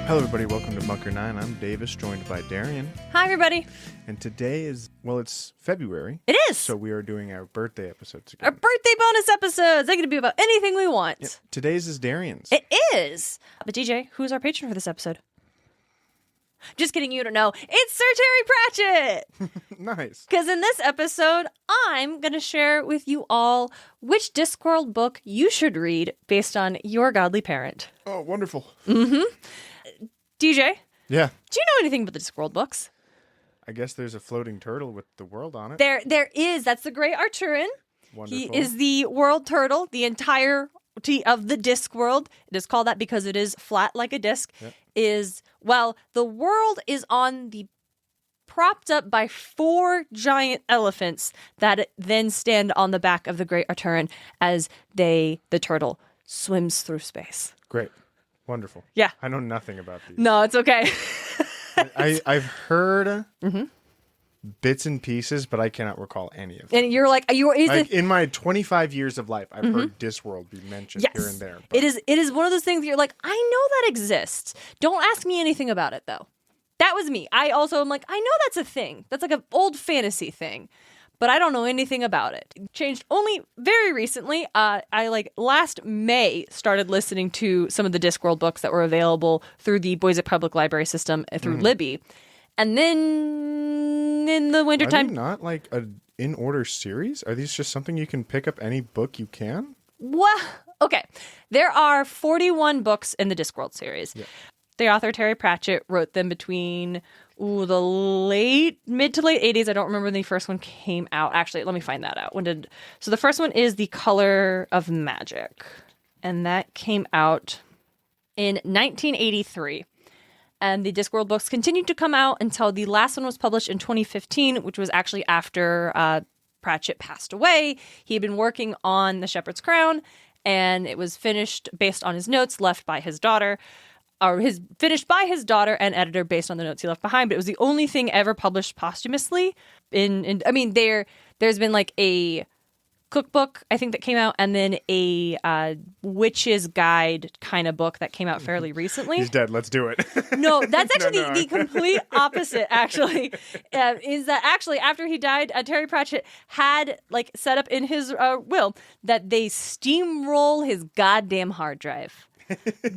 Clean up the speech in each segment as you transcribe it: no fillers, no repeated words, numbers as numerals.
Hello everybody, welcome to Bunker 9. I'm Davis, joined by Darien. Hi everybody. And today is, well, it's February. It is. So we are doing our birthday episodes Our again. birthday bonus episodes. They can be about anything we want. Yep. Today's is Darien's. It is. But DJ, who's our patron for this episode? Just kidding, you don't know. It's Sir Terry Pratchett! Nice. Because in this episode, I'm going to share with you all which Discworld book you should read based on your godly parent. Oh, wonderful. DJ, Yeah. do you know anything about the Discworld books? I guess there's a floating turtle with the world on it. There is. That's the Great Arturin. Wonderful. He is the world turtle, the entirety of the Discworld. It is called that because it is flat like a disc. Yep. The world is propped up by 4 giant elephants that then stand on the back of the Great Arturin as the turtle, swims through space. Great. Wonderful. Yeah. I know nothing about these. No, it's okay. I've heard bits and pieces, but I cannot recall any of them. And you're like, In my 25 years of life, I've heard Discworld be mentioned yes. here and there. But It is one of those things that you're like, I know that exists. Don't ask me anything about it, though. That was me. I also am like, I know that's a thing. That's like an old fantasy thing. But I don't know anything about it. It changed only very recently. I last May started listening to some of the Discworld books that were available through the Boise Public Library system through Libby. And then in the wintertime... Are they not like an in-order series? Are these just something you can pick up any book you can? Well, okay. There are 41 books in the Discworld series. Yeah. The author, Terry Pratchett, wrote them between the mid to late 80s. I don't remember when the first one came out. Actually, let me find that out. So the first one is The Color of Magic. And that came out in 1983. And the Discworld books continued to come out until the last one was published in 2015, which was actually after Pratchett passed away. He had been working on The Shepherd's Crown, and it was finished based on his notes left by his daughter. Finished by his daughter and editor based on the notes he left behind, but it was the only thing ever published posthumously. There's been like a cookbook, I think, that came out, and then a witch's guide kind of book that came out fairly recently. He's dead. Let's do it. No, that's actually the complete opposite, actually. Is that actually after he died, Terry Pratchett had set up in his will that they steamroll his goddamn hard drive. He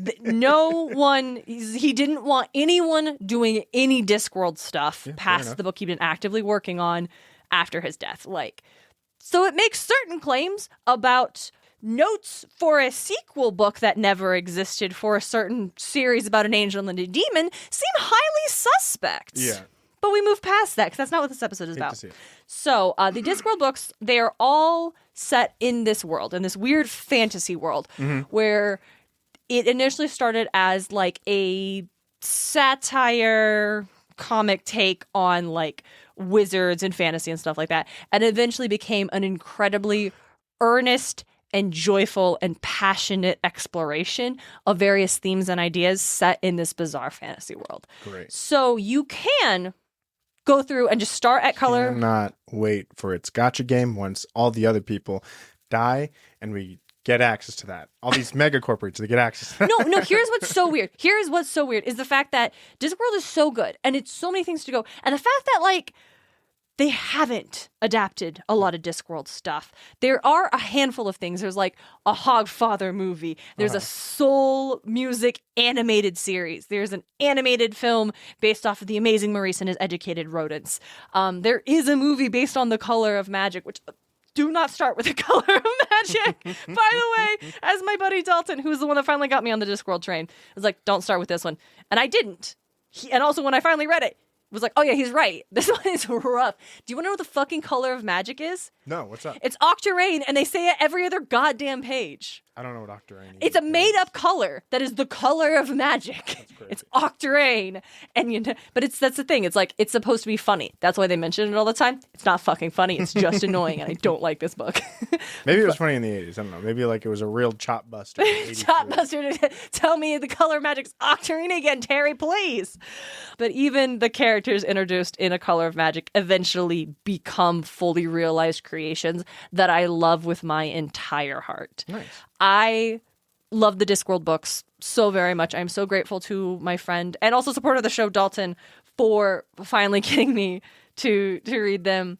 didn't want anyone doing any Discworld stuff past the book he'd been actively working on after his death. So it makes certain claims about notes for a sequel book that never existed for a certain series about an angel and a demon seem highly suspect. Yeah. But we move past that because that's not what this episode is Hate about. to see it. So the Discworld books, they are all set in this world, in this weird fantasy world where it initially started as a satire comic take on wizards and fantasy and stuff like that, and eventually became an incredibly earnest and joyful and passionate exploration of various themes and ideas set in this bizarre fantasy world. Great. So you can go through and just start at color. Cannot wait for its gotcha game once all the other people die and we get access to that. All these mega corporates, they get access to that. No, here's what's so weird. Here's what's so weird is the fact that Discworld is so good and it's so many things to go. And the fact that they haven't adapted a lot of Discworld stuff. There are a handful of things. There's a Hogfather movie. There's a soul music animated series. There's an animated film based off of The Amazing Maurice and His Educated Rodents. There is a movie based on The Color of Magic, which... Do not start with The Color of Magic. By the way, as my buddy Dalton, who's the one that finally got me on the Discworld train, was like, don't start with this one. And I didn't. And also when I finally read it, was like, oh yeah, he's right. This one is rough. Do you want to know what the fucking Color of Magic is? No, what's up? It's Octarine, and they say it every other goddamn page. I don't know what Octarine is. It's a made-up color that is the color of magic. It's Octarine. And but that's the thing. It's it's supposed to be funny. That's why they mention it all the time. It's not fucking funny. It's just annoying, and I don't like this book. Maybe it was funny in the 80s. I don't know. Maybe it was a real chop buster. Chop buster to tell me the color of magic's Octarine again, Terry, please. But even the characters introduced in A Color of Magic eventually become fully realized creations that I love with my entire heart. Nice. I love the Discworld books so very much. I'm so grateful to my friend and also supporter of the show, Dalton, for finally getting me to read them.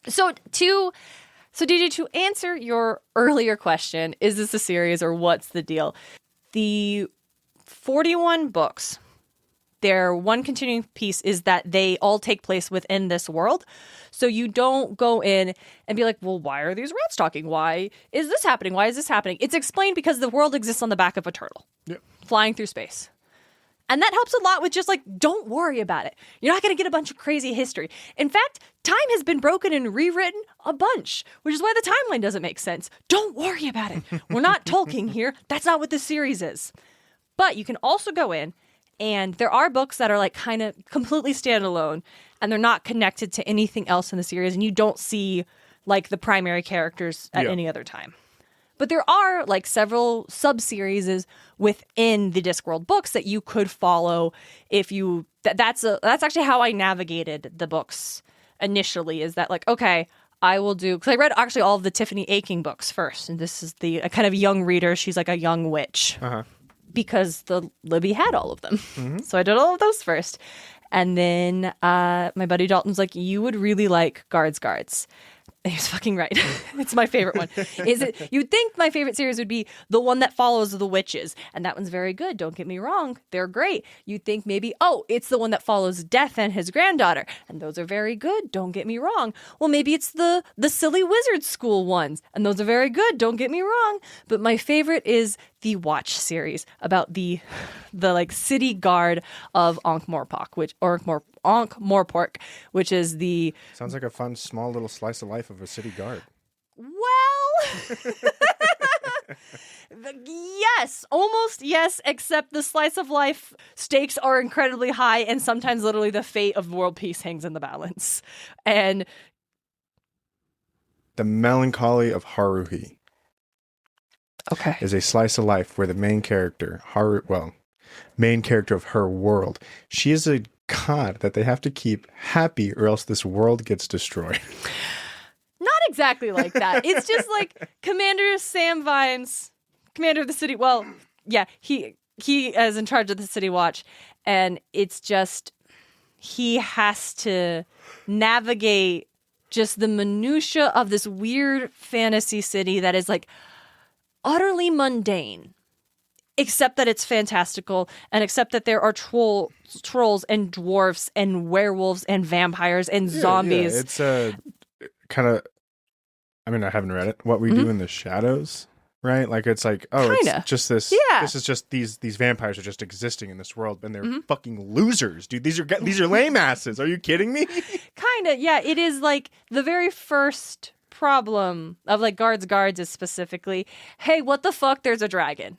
So DJ, to answer your earlier question, is this a series or what's the deal? The 41 books, their one continuing piece is that they all take place within this world. So you don't go in and be like, well, why are these rats talking? Why is this happening? Why is this happening? It's explained because the world exists on the back of a turtle flying through space. And that helps a lot with just like, don't worry about it. You're not going to get a bunch of crazy history. In fact, time has been broken and rewritten a bunch, which is why the timeline doesn't make sense. Don't worry about it. We're not Tolkien here. That's not what this series is. But you can also go in, and there are books that are like kind of completely standalone, and they're not connected to anything else in the series, and you don't see like the primary characters at any other time. But there are like several sub-series within the Discworld books that you could follow if you... That's actually how I navigated the books initially, is that like, okay, I will do... Because I read actually all of the Tiffany Aching books first, and this is a kind of young reader. She's like a young witch. Because the Libby had all of them. So I did all of those first. And then my buddy Dalton's like, you would really like Guards. And he was fucking right. It's my favorite one. You'd think my favorite series would be the one that follows the witches. And that one's very good. Don't get me wrong. They're great. You'd think maybe, it's the one that follows Death and his granddaughter. And those are very good. Don't get me wrong. Well, maybe it's the silly wizard school ones. And those are very good. Don't get me wrong. But my favorite is the Watch series about the like city guard of Ankh-Morpork, which is the... Sounds like a fun, small little slice of life of a city guard. Well, yes, almost yes, except the slice of life stakes are incredibly high, and sometimes literally the fate of world peace hangs in the balance. And The Melancholy of Haruhi is a slice of life where the main character, main character of her world, she is a god that they have to keep happy or else this world gets destroyed. Not exactly like that. It's just like Commander Sam Vimes, commander of the city. Well, yeah, he is in charge of the City Watch, and it's just he has to navigate just the minutia of this weird fantasy city that is like utterly mundane, except that it's fantastical, and except that there are trolls and dwarfs and werewolves and vampires and zombies. Yeah. It's a kind of, I mean, I haven't read it. What We Do in the Shadows, right? Like, it's like, it's just this. Yeah. This is just these vampires are just existing in this world, and they're fucking losers, dude. These are lame asses. Are you kidding me? Kind of, yeah. It is like the very first problem of like Guards is specifically, hey, what the fuck? There's a dragon.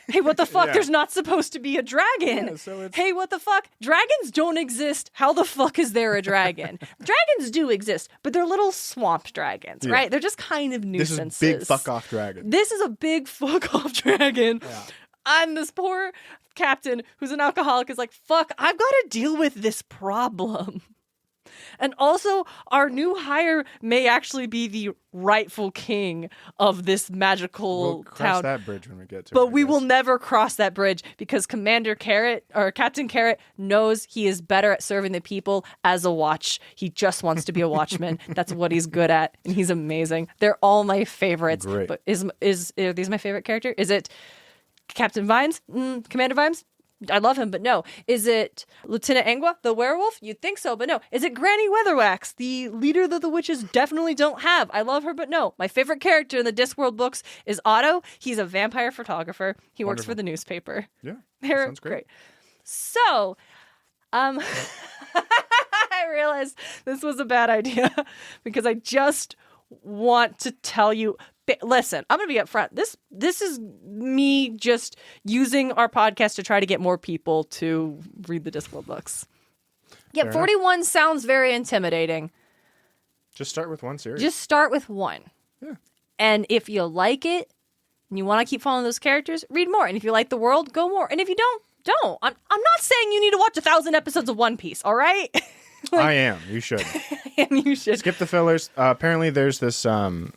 Hey, what the fuck? There's not supposed to be a dragon. Yeah, so hey, what the fuck? Dragons don't exist. How the fuck is there a dragon? Dragons do exist, but they're little swamp dragons, right? They're just kind of nuisances. This is big fuck off dragon. This is a big fuck off dragon. Yeah. And this poor captain who's an alcoholic is like, fuck, I've got to deal with this problem. And also, our new hire may actually be the rightful king of this magical town. We'll cross that bridge when we get to it. But we will never cross that bridge because Commander Carrot, or Captain Carrot, knows he is better at serving the people as a watch. He just wants to be a watchman. That's what he's good at, and he's amazing. They're all my favorites. Great. But are these my favorite character? Is it Captain Vimes? Commander Vimes? I love him, but no. Is it Lieutenant Angua, the werewolf? You'd think so, but no. Is it Granny Weatherwax, the leader that the witches definitely don't have? I love her, but no. My favorite character in the Discworld books is Otto. He's a vampire photographer. He works for the newspaper. Yeah, they're sounds great. So, I realized this was a bad idea because I just want to tell you. Listen, I'm going to be upfront. This is me just using our podcast to try to get more people to read the Discworld books. Yeah, fair 41 enough. Sounds very intimidating. Just start with one series. Just start with one. Yeah. And if you like it and you want to keep following those characters, read more. And if you like the world, go more. And if you don't. I'm not saying you need to watch 1,000 episodes of One Piece, all right? I am. You should. And you should. Skip the fillers. Apparently there's this... what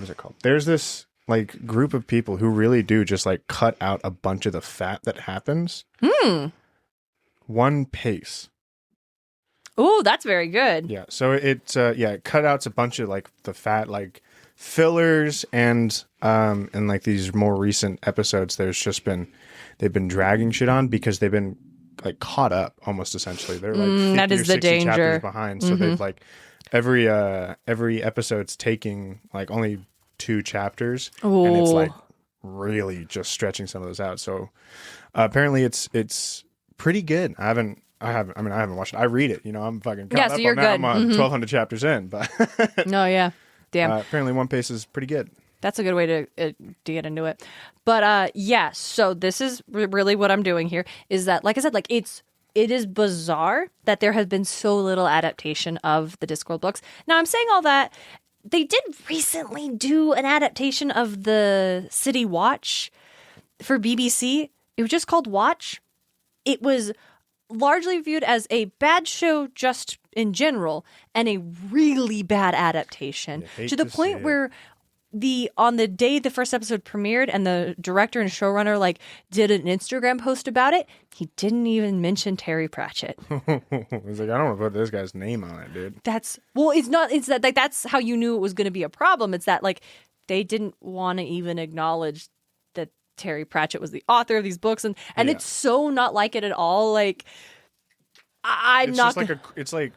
is it called? There's this like group of people who really do just like cut out a bunch of the fat that happens. One pace. Oh, that's very good. Yeah. So it cut out a bunch of like the fat, like fillers, and like these more recent episodes, they've been dragging shit on because they've been like caught up almost essentially. They're like 50 that is or the 60 danger. chapters behind. So they've like every episode's taking like only 2 chapters. Ooh. And it's like really just stretching some of those out. So apparently it's pretty good. I haven't watched it. I read it. I'm fucking caught so up you're on that. good. I'm on 1,200 chapters in, but No, yeah. Damn. Apparently One Piece is pretty good. That's a good way to get into it. But so this is really what I'm doing here is that, like I said, like it is bizarre that there has been so little adaptation of the Discworld books. Now, I'm saying all that. They did recently do an adaptation of the City Watch for BBC. It was just called Watch. It was largely viewed as a bad show just in general and a really bad adaptation to the point where on the day the first episode premiered and the director and showrunner like did an Instagram post about it, he didn't even mention Terry Pratchett. He's like, I don't want to put this guy's name on it, dude. It's that like that's how you knew it was going to be a problem. It's that like they didn't want to even acknowledge that Terry Pratchett was the author of these books, and it's so not like it at all. Like it's like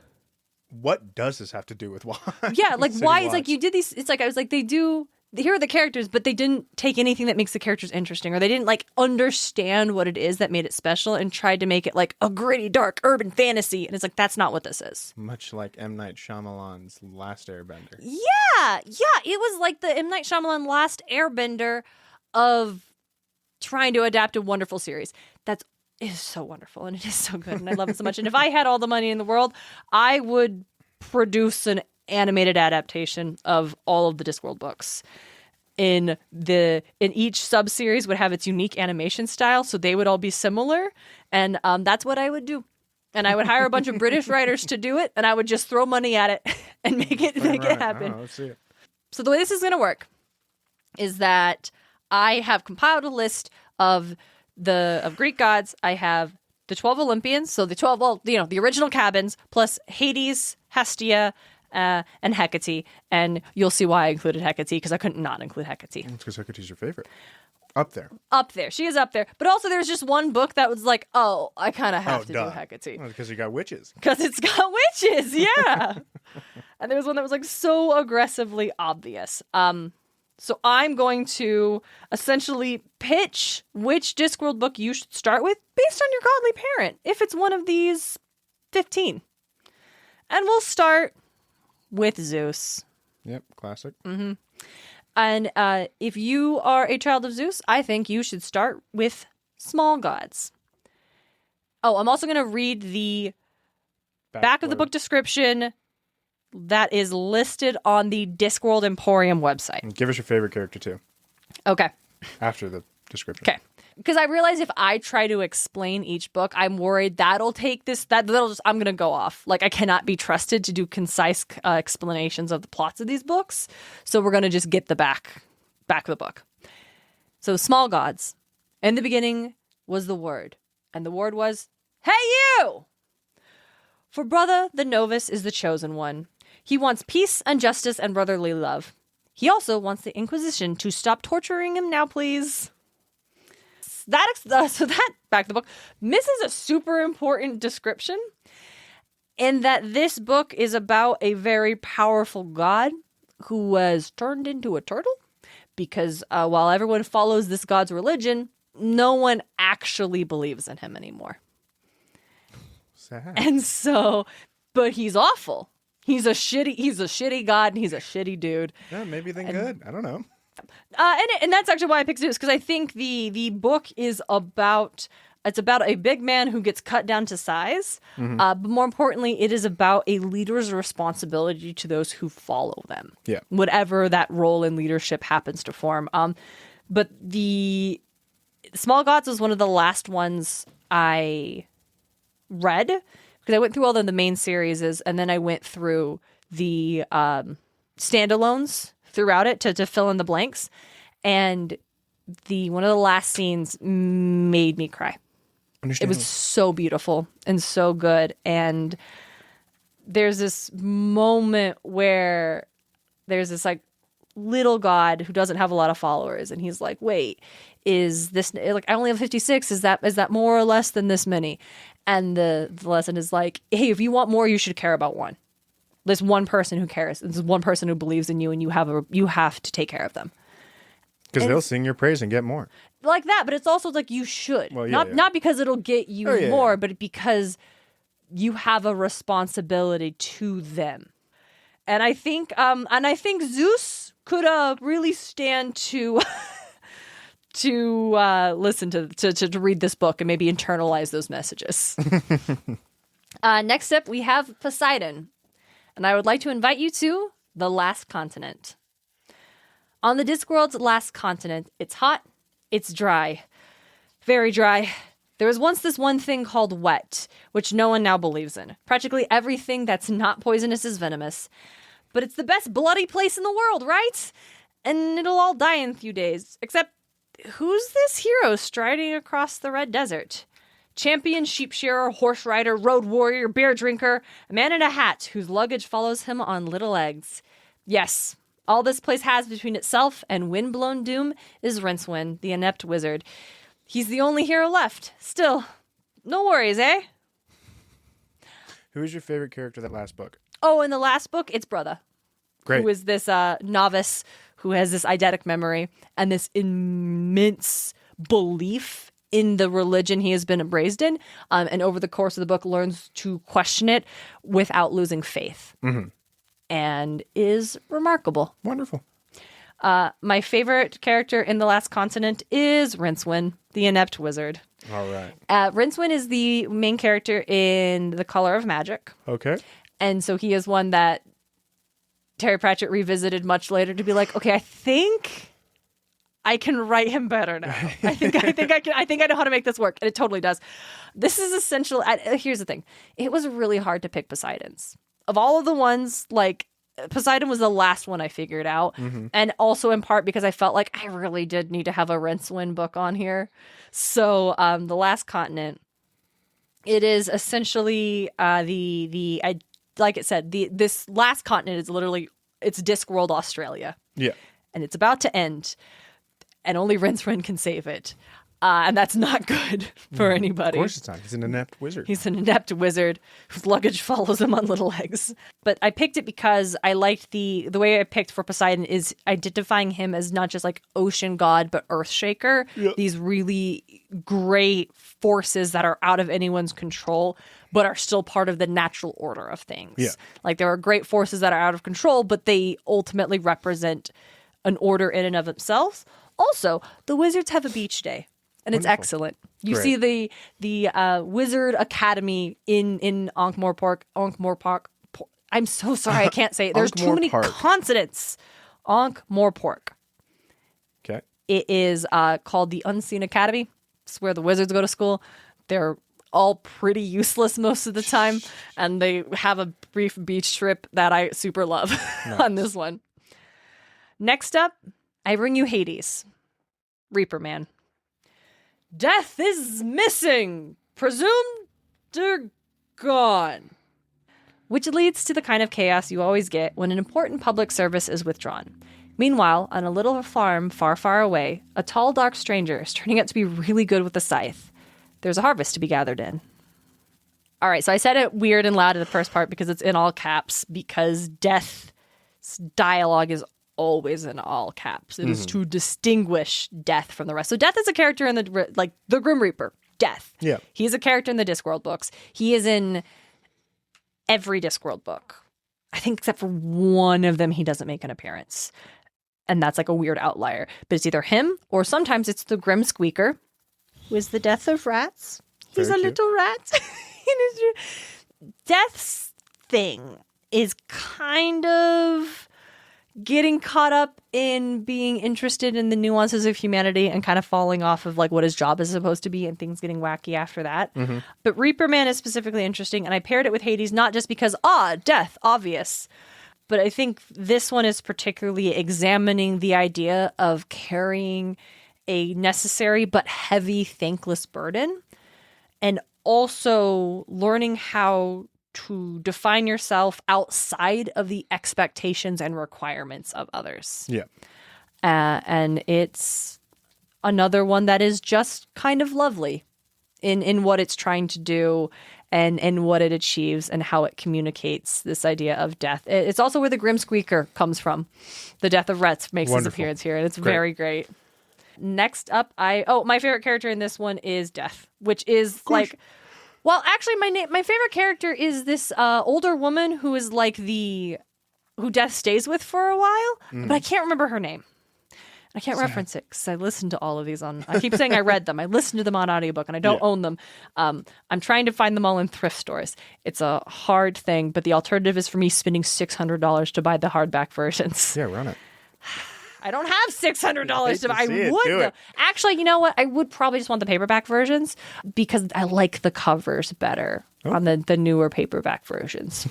what does this have to do with why? Yeah, like why? It's like you did these. It's like I was like here are the characters, but they didn't take anything that makes the characters interesting, or they didn't like understand what it is that made it special and tried to make it like a gritty, dark, urban fantasy. And it's like that's not what this is. Much like M. Night Shyamalan's Last Airbender. Yeah, it was like the M. Night Shyamalan Last Airbender of trying to adapt a wonderful series. It is so wonderful and it is so good and I love it so much. And if I had all the money in the world, I would produce an animated adaptation of all of the Discworld books. In each sub-series would have its unique animation style, so they would all be similar, and that's what I would do. And I would hire a bunch of British writers to do it, and I would just throw money at it and make it happen. Let's see it. So the way this is going to work is that I have compiled a list of Greek gods. I have the 12 Olympians, so the original cabins, plus Hades, Hestia, and Hecate. And you'll see why I included Hecate, because I couldn't not include Hecate. It's because Hecate's your favorite. Up there. She is up there. But also there's just one book that was like, oh, I kind of have to do Hecate. Well, because you got witches. Because it's got witches, yeah. And there was one that was like so aggressively obvious. So I'm going to essentially pitch which Discworld book you should start with based on your godly parent, if it's one of these 15. And we'll start with Zeus. Yep, classic. Mm-hmm. And if you are a child of Zeus, I think you should start with small gods. Oh, I'm also going to read the back of the book description that is listed on the Discworld Emporium website. Give us your favorite character, too. Okay. After the description. Okay. Because I realize if I try to explain each book, I'm worried I'm going to go off. Like, I cannot be trusted to do concise explanations of the plots of these books. So we're going to just get the back of the book. So, small gods. In the beginning was the Word. And the Word was, hey, you! For brother, the novice is the chosen one. He wants peace and justice and brotherly love. He also wants the Inquisition to stop torturing him now, please. So that back to the book misses a super important description in that this book is about a very powerful god who was turned into a turtle because while everyone follows this god's religion, no one actually believes in him anymore. Sad. And so, but he's awful. He's a shitty god and he's a shitty dude. Yeah, maybe then good. I don't know. And that's actually why I picked Zeus, because I think the book is about a big man who gets cut down to size. Mm-hmm. But more importantly, it is about a leader's responsibility to those who follow them. Yeah. Whatever that role in leadership happens to form. But the Small Gods was one of the last ones I read, because I went through all of the main series and then I went through the standalones throughout it to fill in the blanks. And one of the last scenes made me cry. It was so beautiful and so good. And there's this moment where there's this like little god who doesn't have a lot of followers, and he's like, wait, is this like, I only have 56, is that more or less than this many? And the lesson is like, hey, if you want more, you should care about one. There's one person who cares. There's one person who believes in you, and you have to take care of them. Because they'll sing your praise and get more. Like that, but it's also like you should. Well, not because it'll get you more, but because you have a responsibility to them. And I think Zeus could really stand to listen to read this book and maybe internalize those messages. Next up, we have Poseidon. And I would like to invite you to the last continent. On the Discworld's last continent, it's hot, it's dry, very dry. There was once this one thing called wet, which no one now believes in. Practically everything that's not poisonous is venomous. But it's the best bloody place in the world, right? And it'll all die in a few days. Except, who's this hero striding across the red desert? Champion sheep shearer, horse rider, road warrior, beer drinker, a man in a hat whose luggage follows him on little legs. Yes, all this place has between itself and wind-blown doom is Rincewind, the inept wizard. He's the only hero left. Still, no worries, eh? Who is your favorite character of that last book? Oh, in the last book, it's Brother. Great. Who is this novice who has this eidetic memory and this immense belief in the religion he has been raised in, and over the course of the book learns to question it without losing faith. Mm-hmm. And is remarkable. Wonderful. My favorite character in The Last Continent is Rincewind, the inept wizard. All right. Rincewind is the main character in The Color of Magic. Okay. And so he is one that Terry Pratchett revisited much later to be like, okay, I think I can write him better now. I think I know how to make this work. And it totally does. This is essential. Here's the thing. It was really hard to pick Poseidons. Of all of the ones, like, Poseidon was the last one I figured out. Mm-hmm. And also in part because I felt like I really did need to have a Rincewind book on here. So The Last Continent, it is essentially like it said, this last continent is literally, it's Discworld, Australia. Yeah. And it's about to end. And only Rincewind can save it. And that's not good for anybody. Of course it's not. He's an inept wizard. He's an inept wizard whose luggage follows him on little legs. But I picked it because I liked the way I picked for Poseidon is identifying him as not just like ocean god, but earth shaker. Yep. These really great forces that are out of anyone's control, but are still part of the natural order of things. Yeah. Like there are great forces that are out of control, but they ultimately represent an order in and of themselves. Also, the wizards have a beach day. And it's excellent. You see the Wizard Academy in Ankh-Morpork. I'm so sorry, I can't say it. There's too many consonants. Ankh-Morpork. Okay. It is called the Unseen Academy. It's where the wizards go to school. They're all pretty useless most of the time, and they have a brief beach trip that I super love on this one. Next up, I bring you Hades, Reaper Man. Death is missing. Presumed they're gone. Which leads to the kind of chaos you always get when an important public service is withdrawn. Meanwhile, on a little farm far, far away, a tall, dark stranger is turning out to be really good with the scythe. There's a harvest to be gathered in. All right, so I said it weird and loud in the first part because it's in all caps, because Death's dialogue is always in all caps. It is to distinguish Death from the rest. So Death is a character in the Grim Reaper. Death. Yeah. He's a character in the Discworld books. He is in every Discworld book. I think except for one of them, he doesn't make an appearance. And that's like a weird outlier. But it's either him or sometimes it's the Grim Squeaker, who is the death of rats. He's a little rat. Death's thing is kind of getting caught up in being interested in the nuances of humanity and kind of falling off of like what his job is supposed to be and things getting wacky after that. Mm-hmm. But Reaper Man is specifically interesting, and I paired it with Hades not just because, Death, obvious. But I think this one is particularly examining the idea of carrying a necessary but heavy, thankless burden, and also learning how to define yourself outside of the expectations and requirements of others. Yeah. And it's another one that is just kind of lovely in what it's trying to do and what it achieves and how it communicates this idea of death. It's also where the Grim Squeaker comes from. The death of Retz makes his appearance here, and it's very great. Next up, my favorite character in this one is Death, which is like, well, actually, my favorite character is this older woman who is like who Death stays with for a while, but I can't remember her name. I can't reference it because I listened to all of these I keep saying I read them. I listened to them on audiobook and I don't own them. I'm trying to find them all in thrift stores. It's a hard thing, but the alternative is for me spending $600 to buy the hardback versions. Yeah, run it. I don't have $600 to buy. I would, though. Actually, you know what? I would probably just want the paperback versions because I like the covers better on the newer paperback versions.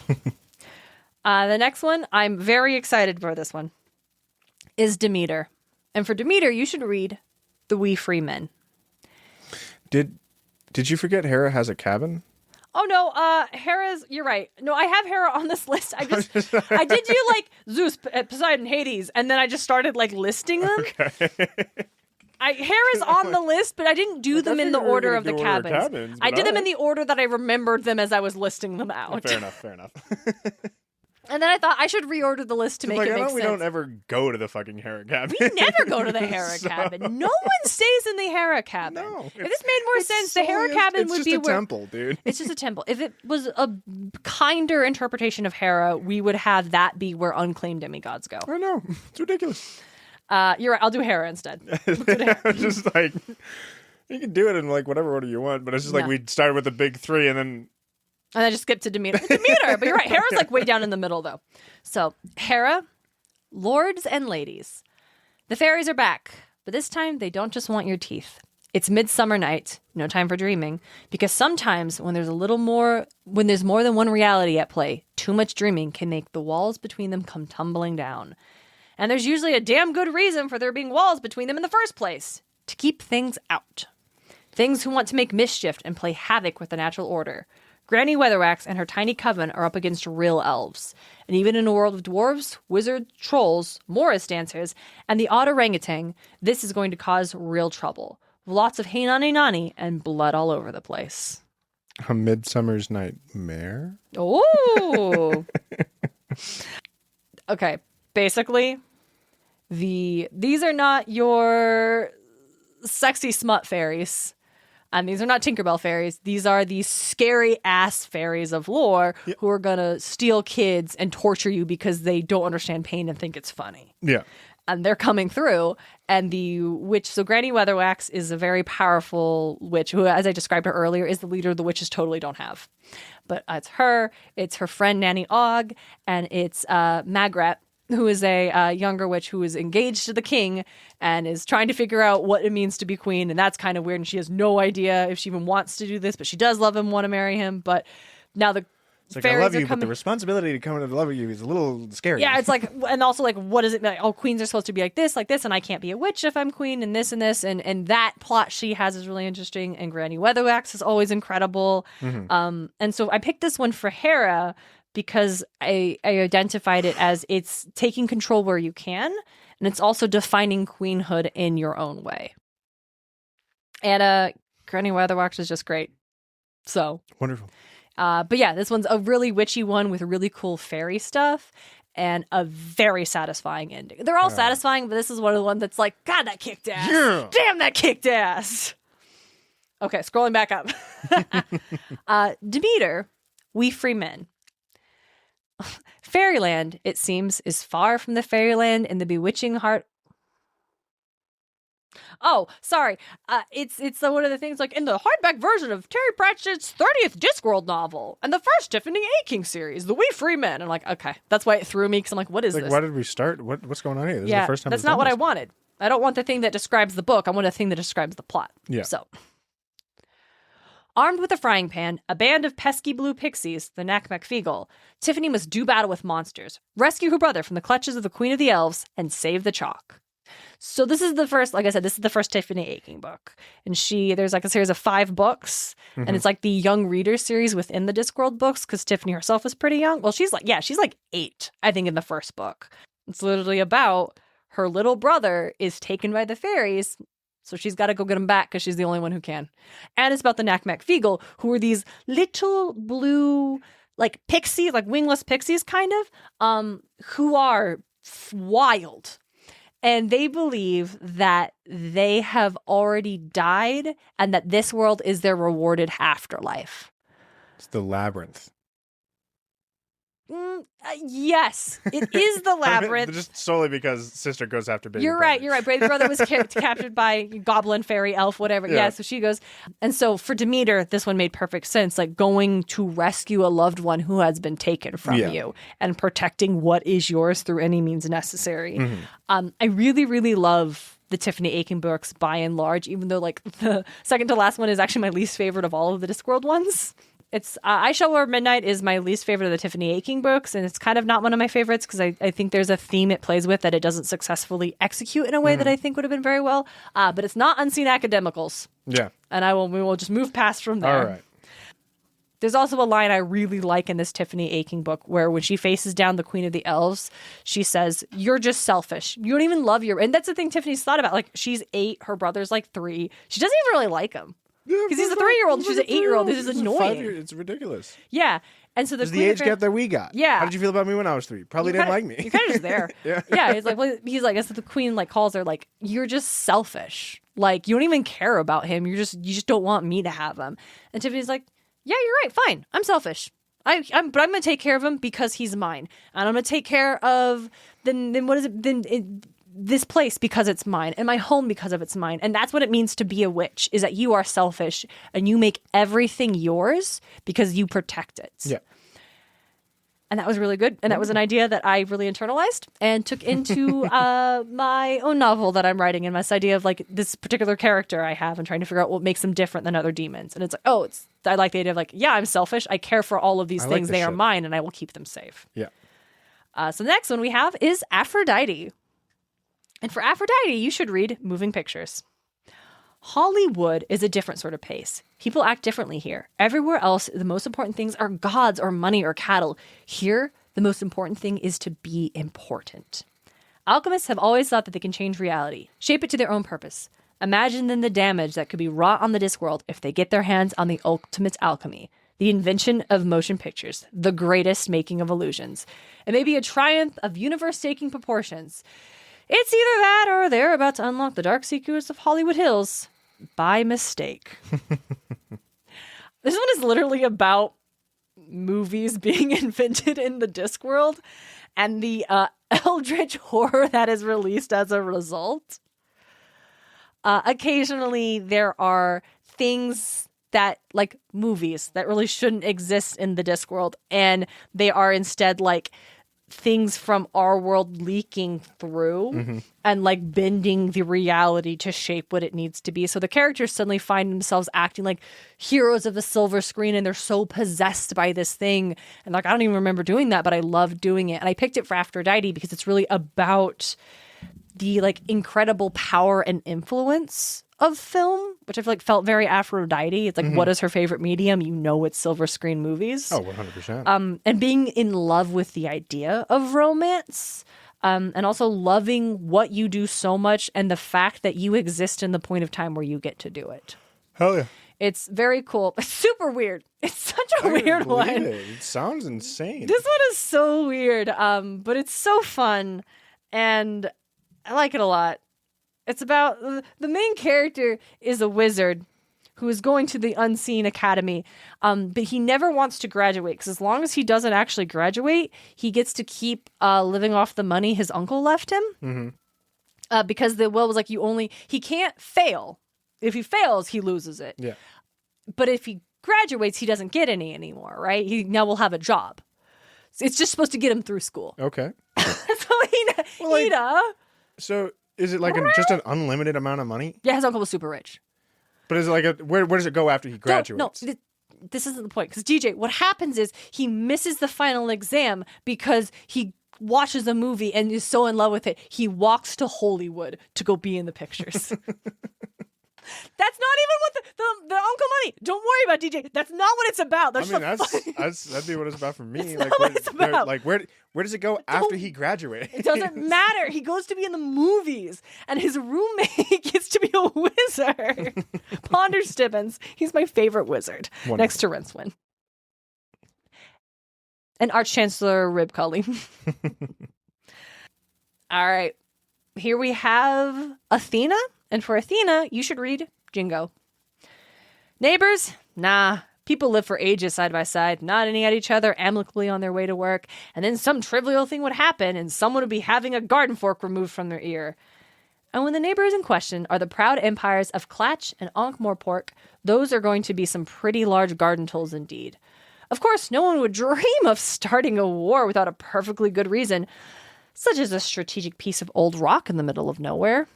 The next one, I'm very excited for this one, is Demeter. And for Demeter, you should read The We Free Men. Did you forget Hera has a cabin? Oh, no, Hera's, you're right. No, I have Hera on this list. I did do like Zeus, Poseidon, Hades, and then I just started like listing them. Okay. Hera's on the list, but I didn't do them in the order of the cabins. I did them in the order that I remembered them as I was listing them out. Fair enough. And then I thought I should reorder the list to make it make sense. We don't ever go to the fucking Hera cabin. We never go to the Hera cabin. No one stays in the Hera cabin. No, if this made more sense, the Hera cabin would be where... It's just a temple, dude. It's just a temple. If it was a kinder interpretation of Hera, we would have that be where unclaimed demigods go. I know. It's ridiculous. You're right. I'll do Hera instead. Just like... You can do it in like whatever order you want, but it's just like we started with the big three and then... And I just skipped to Demeter. But you're right. Hera's like way down in the middle, though. So, Hera, lords and ladies. The fairies are back, but this time they don't just want your teeth. It's midsummer night, no time for dreaming, because sometimes when there's more than one reality at play, too much dreaming can make the walls between them come tumbling down. And there's usually a damn good reason for there being walls between them in the first place, to keep things out. Things who want to make mischief and play havoc with the natural order. Granny Weatherwax and her tiny coven are up against real elves. And even in a world of dwarves, wizards, trolls, Morris dancers, and the odd orangutan, this is going to cause real trouble. Lots of hey nani nani and blood all over the place. A Midsummer's Nightmare? Oh! Okay, basically, these are not your sexy smut fairies. And these are not Tinkerbell fairies. These are these scary-ass fairies of lore who are going to steal kids and torture you because they don't understand pain and think it's funny. Yeah. And they're coming through. And the witch, so Granny Weatherwax is a very powerful witch who, as I described her earlier, is the leader the witches totally don't have. But it's her friend Nanny Og, and it's Magrat, who is a younger witch who is engaged to the king and is trying to figure out what it means to be queen. And that's kind of weird. And she has no idea if she even wants to do this, but she does love him, want to marry him. But now the fairies I love are you, coming... but the responsibility to come into love with you is a little scary. Yeah, it's like, and also like, what is it? Like, oh, queens are supposed to be like this, and I can't be a witch if I'm queen, and this, and that plot she has is really interesting. And Granny Weatherwax is always incredible. Mm-hmm. And so I picked this one for Hera because I identified it as it's taking control where you can, and it's also defining queenhood in your own way. And Granny Weatherwax is just great. So wonderful. But yeah, this one's a really witchy one with really cool fairy stuff and a very satisfying ending. They're all satisfying, but this is one of the ones that's like, God, that kicked ass. Yeah. Damn, that kicked ass. Okay, scrolling back up. Demeter, We Free Men. Fairyland, it seems, is far from the fairyland in the bewitching heart. Oh, sorry. It's one of the things like in the hardback version of Terry Pratchett's 30th Discworld novel and the first Tiffany A. King series, The We Free Men. I'm like, okay, that's why it threw me because I'm like, what is this? Why did we start? What's going on here? This is the first time that's not what I wanted. I don't want the thing that describes the book. I want a thing that describes the plot. Yeah. So, Armed with a frying pan, a band of pesky blue pixies, the Nakmakfeegle, Tiffany must do battle with monsters, rescue her brother from the clutches of the Queen of the Elves, and save the chalk. So this is the first, like I said, this is the first Tiffany Aching book. And there's like a series of 5 books, and it's like the young reader series within the Discworld books, because Tiffany herself was pretty young. Well, she's like 8, I think, in the first book. It's literally about her little brother is taken by the fairies, so she's got to go get him back because she's the only one who can. And it's about the Nakmakfeegle, who are these little blue, like pixies, like wingless pixies, kind of, who are wild. And they believe that they have already died and that this world is their rewarded afterlife. It's the labyrinth. Yes, it is the labyrinth. Just solely because sister goes after baby You're brother. right. Baby brother was captured by goblin, fairy, elf, whatever. Yeah, so she goes. And so for Demeter, this one made perfect sense. Like going to rescue a loved one who has been taken from you and protecting what is yours through any means necessary. I really, really love the Tiffany Aching books by and large, even though like the second to last one is actually my least favorite of all of the Discworld ones. It's I Shall Wear Midnight is my least favorite of the Tiffany Aching books, and it's kind of not one of my favorites because I think there's a theme it plays with that it doesn't successfully execute in a way that I think would have been very well. But it's not Unseen Academicals. Yeah. And we will just move past from there. All right. There's also a line I really like in this Tiffany Aching book where when she faces down the Queen of the Elves, she says, "You're just selfish. You don't even love your..." And that's the thing Tiffany's thought about. Like, she's 8, her brother's like 3. She doesn't even really like him. Because he's a 3-year-old and she's an 8-year-old. This is annoying. It's ridiculous. Yeah. And so there's the age gap that we got. Yeah. How did you feel about me when I was 3? Probably didn't like me. You're kind of just there. Yeah. He's like, as the Queen like calls her, like, "You're just selfish. Like, you don't even care about him. You just don't want me to have him." And Tiffany's like, "Yeah, you're right. Fine. I'm selfish. But I'm going to take care of him because he's mine. And I'm going to take care of this place because it's mine, and my home because of it's mine." And that's what it means to be a witch, is that you are selfish and you make everything yours because you protect it. Yeah. And that was really good. And that was an idea that I really internalized and took into my own novel that I'm writing. And this idea of like this particular character I have and trying to figure out what makes them different than other demons. And it's like, I like the idea of like, yeah, I'm selfish. I care for all of these things. They are mine and I will keep them safe. Yeah. So the next one we have is Aphrodite. And for Aphrodite, you should read Moving Pictures. Hollywood is a different sort of pace. People act differently here. Everywhere else, the most important things are gods or money or cattle. Here, the most important thing is to be important. Alchemists have always thought that they can change reality, shape it to their own purpose. Imagine then the damage that could be wrought on the Discworld if they get their hands on the ultimate alchemy, the invention of motion pictures, the greatest making of illusions. It may be a triumph of universe-taking proportions. It's either that or they're about to unlock the dark secrets of Hollywood Hills by mistake. This one is literally about movies being invented in the Discworld and the eldritch horror that is released as a result. Occasionally, there are things that, like movies, that really shouldn't exist in the Discworld, and they are instead like things from our world leaking through and like bending the reality to shape what it needs to be. So the characters suddenly find themselves acting like heroes of the silver screen, and they're so possessed by this thing. And like, I don't even remember doing that, but I love doing it. And I picked it for Aphrodite because it's really about the like incredible power and influence of film, which I feel like felt very Aphrodite. It's like, what is her favorite medium? You know, it's silver screen movies. Oh, 100%. And being in love with the idea of romance, and also loving what you do so much and the fact that you exist in the point of time where you get to do it. Hell yeah. It's very cool. It's super weird. It's such a weird one. It sounds insane. This one is so weird, but it's so fun, and I like it a lot. It's about the main character is a wizard who is going to the Unseen Academy, but he never wants to graduate because as long as he doesn't actually graduate, he gets to keep living off the money his uncle left him. Because the will was like, he can't fail. If he fails, he loses it. Yeah. But if he graduates, he doesn't get any anymore, right? He now will have a job. It's just supposed to get him through school. Okay. So So is it like just an unlimited amount of money? Yeah, his uncle was super rich. But is it like where does it go after he graduates? No, this isn't the point. Because DJ, what happens is he misses the final exam because he watches a movie and is so in love with it, he walks to Hollywood to go be in the pictures. That's not even what the Uncle Money. Don't worry about DJ. That's not what it's about. That'd be what it's about for me. Like, what it's about. Like where does it go after he graduates? It doesn't matter. He goes to be in the movies, and his roommate gets to be a wizard. Ponder Stibbons. He's my favorite wizard, Wonderful. Next to Rincewind. And Arch-Chancellor Ribcully. All right. Here we have Athena. And for Athena, you should read Jingo. Neighbors? Nah. People live for ages side by side, nodding at each other amicably on their way to work, and then some trivial thing would happen and someone would be having a garden fork removed from their ear. And when the neighbors in question are the proud empires of Clatch and Ankh-Morpork, those are going to be some pretty large garden tools indeed. Of course, no one would dream of starting a war without a perfectly good reason, such as a strategic piece of old rock in the middle of nowhere.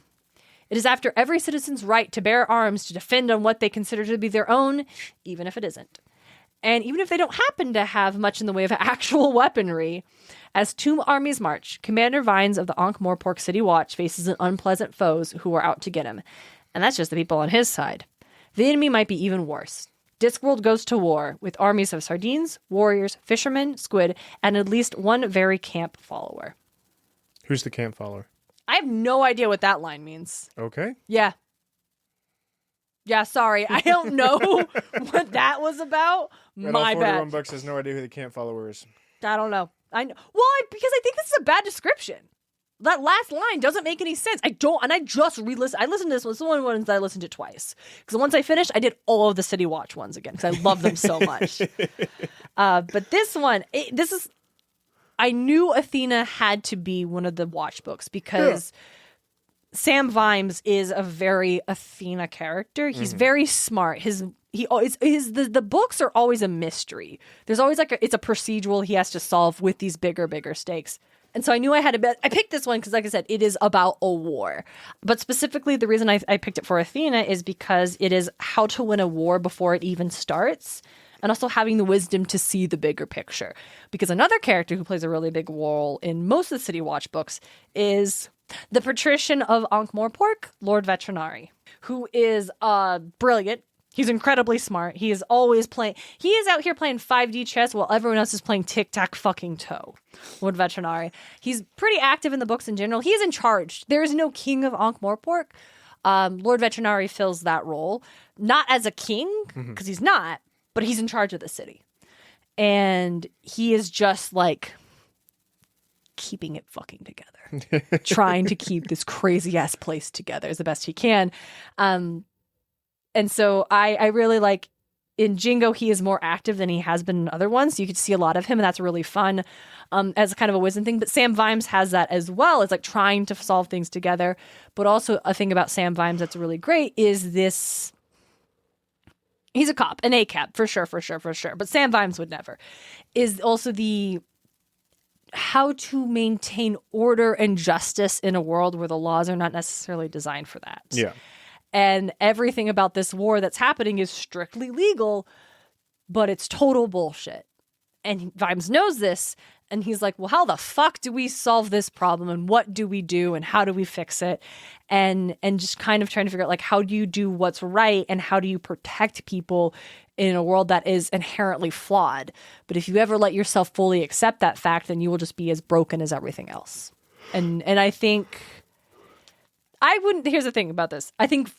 It is after every citizen's right to bear arms to defend on what they consider to be their own, even if it isn't. And even if they don't happen to have much in the way of actual weaponry. As two armies march, Commander Vines of the Ankh-Morpork City Watch faces an unpleasant foes who are out to get him. And that's just the people on his side. The enemy might be even worse. Discworld goes to war with armies of sardines, warriors, fishermen, squid, and at least one very camp follower. Who's the camp follower? I have no idea what that line means. Okay. Yeah. Yeah, sorry. I don't know what that was about. My bad. 41 bucks has no idea who the camp follower is. I don't know. Because I think this is a bad description. That last line doesn't make any sense. I just re-listened. I listened to this one. It's one of the ones I listened to twice. Because once I finished, I did all of the City Watch ones again because I love them so much. But this one, I knew Athena had to be one of the Watch books because Sam Vimes is a very Athena character. He's very smart. The books are always a mystery. There's always it's a procedural he has to solve with these bigger stakes. And so I knew I had to bet. I picked this one because, like I said, it is about a war. But specifically, the reason I picked it for Athena is because it is how to win a war before it even starts. And also having the wisdom to see the bigger picture. Because another character who plays a really big role in most of the City Watch books is the patrician of Ankh-Morpork, Lord Veterinari, who is brilliant. He's incredibly smart. He is always playing. He is out here playing 5D chess while everyone else is playing tic-tac-fucking-toe. Lord Veterinari. He's pretty active in the books in general. He is in charge. There is no king of Ankh-Morpork. Lord Veterinari fills that role. Not as a king, because he's not. But he's in charge of the city. And he is just keeping it fucking together. Trying to keep this crazy ass place together as the best he can. And so I really in Jingo, he is more active than he has been in other ones. So you could see a lot of him, and that's really fun as kind of a wisdom thing. But Sam Vimes has that as well, as trying to solve things together. But also a thing about Sam Vimes that's really great is this. He's a cop, an ACAB, for sure. But Sam Vimes would never. Is also the how to maintain order and justice in a world where the laws are not necessarily designed for that. Yeah. And everything about this war that's happening is strictly legal, but it's total bullshit. And Vimes knows this, and he's like, well, how the fuck do we solve this problem, and what do we do, and how do we fix it? And just kind of trying to figure out how do you do what's right, and how do you protect people in a world that is inherently flawed. But if you ever let yourself fully accept that fact, then you will just be as broken as everything else. And I think here's the thing about this. I think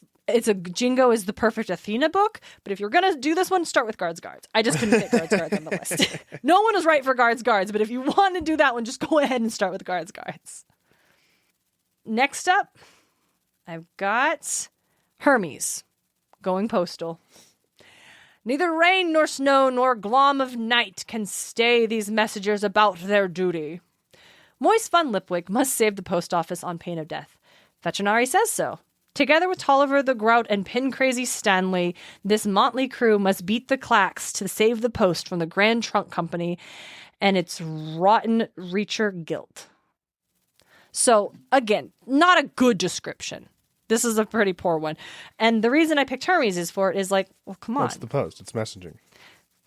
Jingo is the perfect Athena book, but if you're going to do this one, start with Guards. I just couldn't fit Guards on the list. No one is right for Guards, but if you want to do that one, just go ahead and start with Guards. Next up, I've got Hermes, going postal. Neither rain nor snow nor glom of night can stay these messengers about their duty. Moist Fun Lipwig must save the post office on pain of death. Veterinari says so. Together with Tolliver the Grout and Pin-Crazy Stanley, this motley crew must beat the clacks to save the post from the Grand Trunk Company and its rotten Reacher guilt. So, again, not a good description. This is a pretty poor one. And the reason I picked Hermes is for it is like, well, come on. It's the post. It's messaging.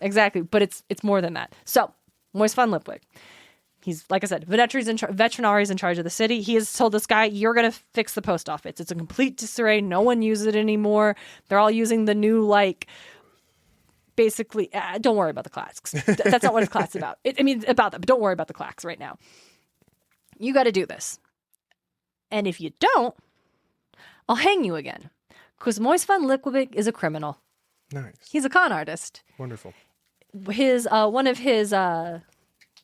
Exactly. But it's more than that. So, Moist Van Lipwig. He's, like I said, veterinaries in charge of the city. He has told this guy, you're going to fix the post office. It's a complete disarray. No one uses it anymore. They're all using the new, like, basically, don't worry about the clacks. That's not what his class is about. About that, but don't worry about the clacks right now. You got to do this. And if you don't, I'll hang you again. Because Moist Van Lipwig is a criminal. Nice. He's a con artist. Wonderful. One of his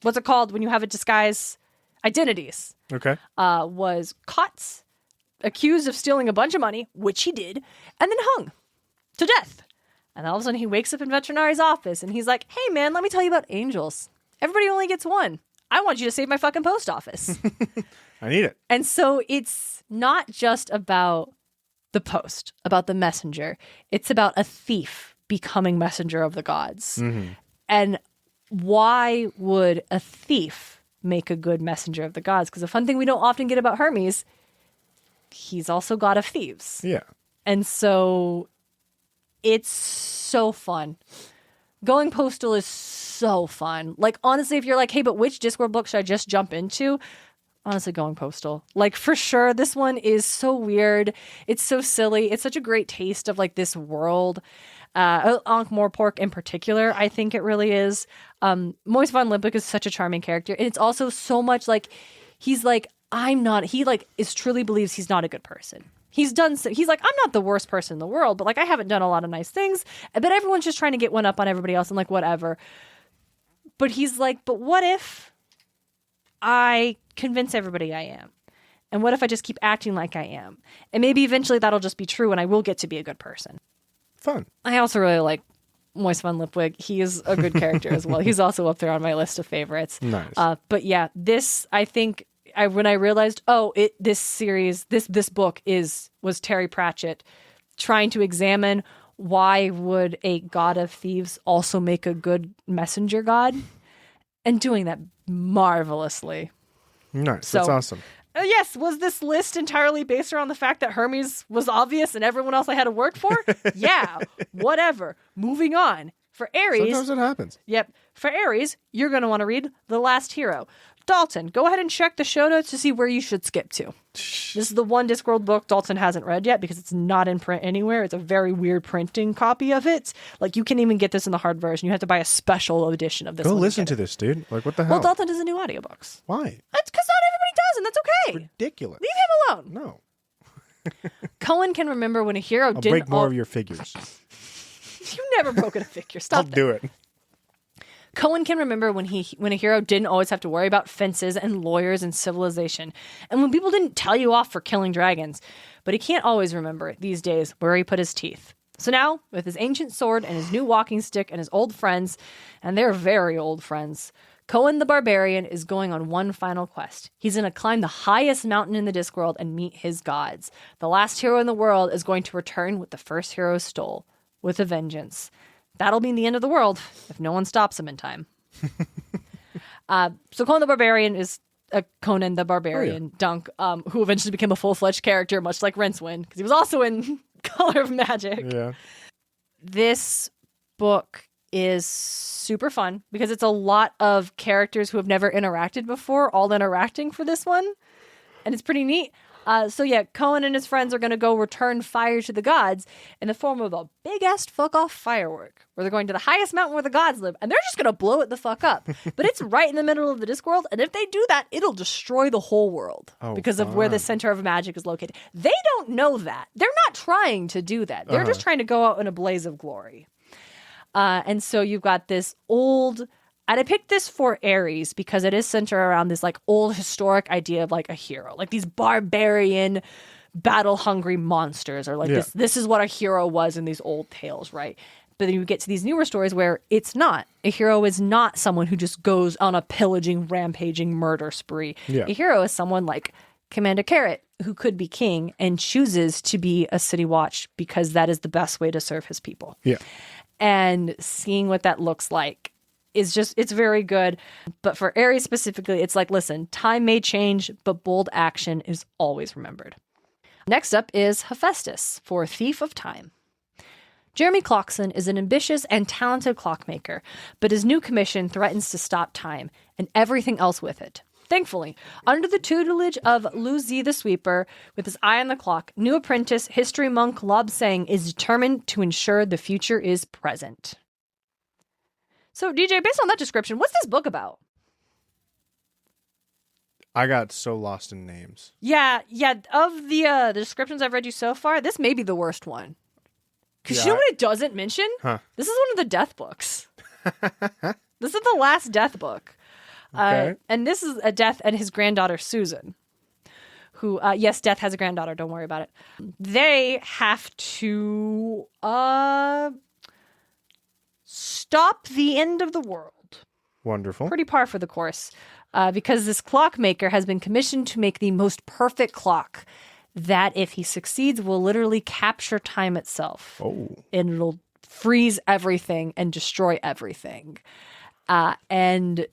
what's it called when you have a disguise identities? Okay. Was caught, accused of stealing a bunch of money, which he did, and then hung to death. And all of a sudden he wakes up in Veterinary's office and he's like, hey man, let me tell you about angels. Everybody only gets one. I want you to save my fucking post office. I need it. And so it's not just about the post, about the messenger. It's about a thief becoming messenger of the gods. Mm-hmm. And why would a thief make a good messenger of the gods? Because the fun thing we don't often get about Hermes, he's also god of thieves. Yeah. And so it's so fun. Going postal is so fun. Like, honestly, if you're like, hey, but which Discworld book should I just jump into? Honestly, Going Postal. Like, for sure, this one is so weird. It's so silly. It's such a great taste of, like, this world. Ankh-Morpork in particular, I think it really is. Moist Van Lipwig is such a charming character. And it's also so much like, he's like, truly believes he's not a good person. He's like, I'm not the worst person in the world, but like, I haven't done a lot of nice things. But everyone's just trying to get one up on everybody else and like, whatever. But he's like, but what if I convince everybody I am? And what if I just keep acting like I am? And maybe eventually that'll just be true and I will get to be a good person. Fun. I also really like Moist Van Lipwig. He is a good character as well. He's also up there on my list of favorites. Nice. But yeah, this, I think, when I realized, this book was Terry Pratchett trying to examine why would a god of thieves also make a good messenger god, and doing that marvelously. Nice. So, that's awesome. Yes, was this list entirely based around the fact that Hermes was obvious and everyone else I had to work for? Yeah, whatever. Moving on. For Aries... Sometimes it happens. Yep. For Aries, you're going to want to read The Last Hero. Dalton, go ahead and check the show notes to see where you should skip to. This is the one Discworld book Dalton hasn't read yet because it's not in print anywhere. It's a very weird printing copy of it. Like, you can't even get this in the hard version. You have to buy a special edition of this. Go listen to this, dude. Like, what the hell? Well, Dalton doesn't do audiobooks. Why? That's because not everybody does, and that's okay. It's ridiculous. Leave him alone. No. Cohen can remember when a hero I'll didn't... break more of your figures. You never broken a figure. Stop I'll do it. Cohen can remember when a hero didn't always have to worry about fences and lawyers and civilization, and when people didn't tell you off for killing dragons. But he can't always remember these days where he put his teeth. So now, with his ancient sword and his new walking stick and his old friends, and they're very old friends, Cohen the Barbarian is going on one final quest. He's going to climb the highest mountain in the Discworld and meet his gods. The last hero in the world is going to return what the first hero stole, with a vengeance. That'll mean the end of the world if no one stops him in time. So Conan the Barbarian is a Conan the Barbarian dunk, who eventually became a full-fledged character, much like Rincewind, because he was also in Color of Magic. Yeah. This book is super fun because it's a lot of characters who have never interacted before, all interacting for this one. And it's pretty neat. So yeah, Cohen and his friends are going to go return fire to the gods in the form of a big-ass fuck-off firework, where they're going to the highest mountain where the gods live, and they're just going to blow it the fuck up. But it's right in the middle of the Discworld, and if they do that, it'll destroy the whole world because of where the center of magic is located. They don't know that. They're not trying to do that. They're just trying to go out in a blaze of glory. And so you've got this old... And I picked this for Aries because it is centered around this like old historic idea of like a hero, like these barbarian, battle-hungry monsters, or like this is what a hero was in these old tales, right? But then you get to these newer stories where it's not. A hero is not someone who just goes on a pillaging, rampaging murder spree. Yeah. A hero is someone like Commander Carrot, who could be king and chooses to be a city watch because that is the best way to serve his people. Yeah. And seeing what that looks like is just, it's very good. But for Aries specifically, it's like, listen, time may change, but bold action is always remembered. Next up is Hephaestus for Thief of Time. Jeremy Clarkson is an ambitious and talented clockmaker, but his new commission threatens to stop time and everything else with it. Thankfully, under the tutelage of Lu Zi the Sweeper, with his eye on the clock, new apprentice history monk Lob Sang is determined to ensure the future is present. So, DJ, based on that description, what's this book about? I got so lost in names. Yeah. Of the descriptions I've read you so far, this may be the worst one. Because you know what it doesn't mention? This is one of the death books. This is the last death book. Okay. And this is a death and his granddaughter, Susan, who, yes, Death has a granddaughter. Don't worry about it. They have to stop the end of the world. Wonderful. Pretty par for the course. Because this clockmaker has been commissioned to make the most perfect clock that, if he succeeds, will literally capture time itself. Oh. And it'll freeze everything and destroy everything. And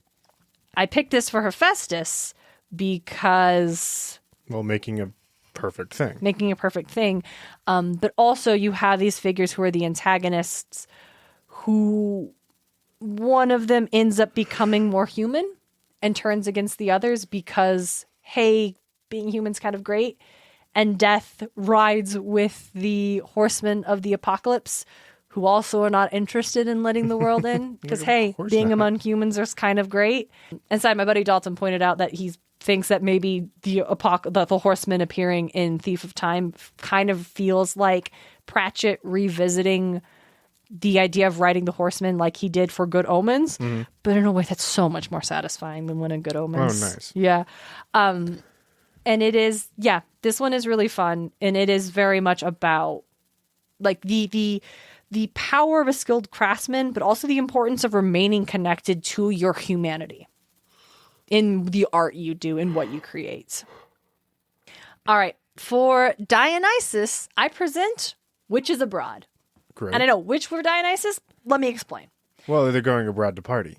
I picked this for Hephaestus because... Well, making a perfect thing. But also you have these figures who are the antagonists, who one of them ends up becoming more human and turns against the others because, hey, being human's kind of great. And Death rides with the horsemen of the apocalypse, who also are not interested in letting the world in. Because, hey, being among humans is kind of great. Inside, my buddy Dalton pointed out that he thinks that maybe the horsemen appearing in Thief of Time kind of feels like Pratchett revisiting the idea of riding the horsemen like he did for Good Omens. Mm-hmm. But in a way that's so much more satisfying than one in Good Omens. Oh, nice. Yeah. And it is, this one is really fun. And it is very much about like the power of a skilled craftsman, but also the importance of remaining connected to your humanity in the art you do and what you create. All right. For Dionysus, I present Witches Abroad. Great. And I know which were Dionysus. Let me explain. Well, they're going abroad to party.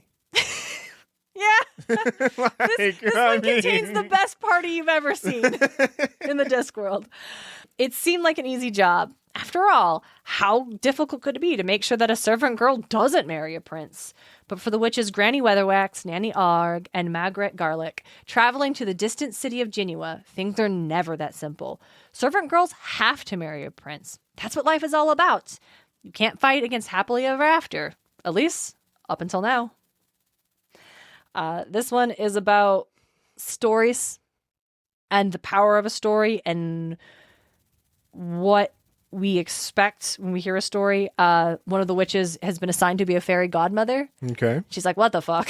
Yeah. This one contains the best party you've ever seen in the Discworld. It seemed like an easy job. After all, how difficult could it be to make sure that a servant girl doesn't marry a prince? But for the witches Granny Weatherwax, Nanny Arg, and Margaret Garlic, traveling to the distant city of Genua, things are never that simple. Servant girls have to marry a prince. That's what life is all about. You can't fight against happily ever after. At least, up until now. This one is about stories and the power of a story and what we expect when we hear a story. One of the witches has been assigned to be a fairy godmother. Okay. She's like, what the fuck?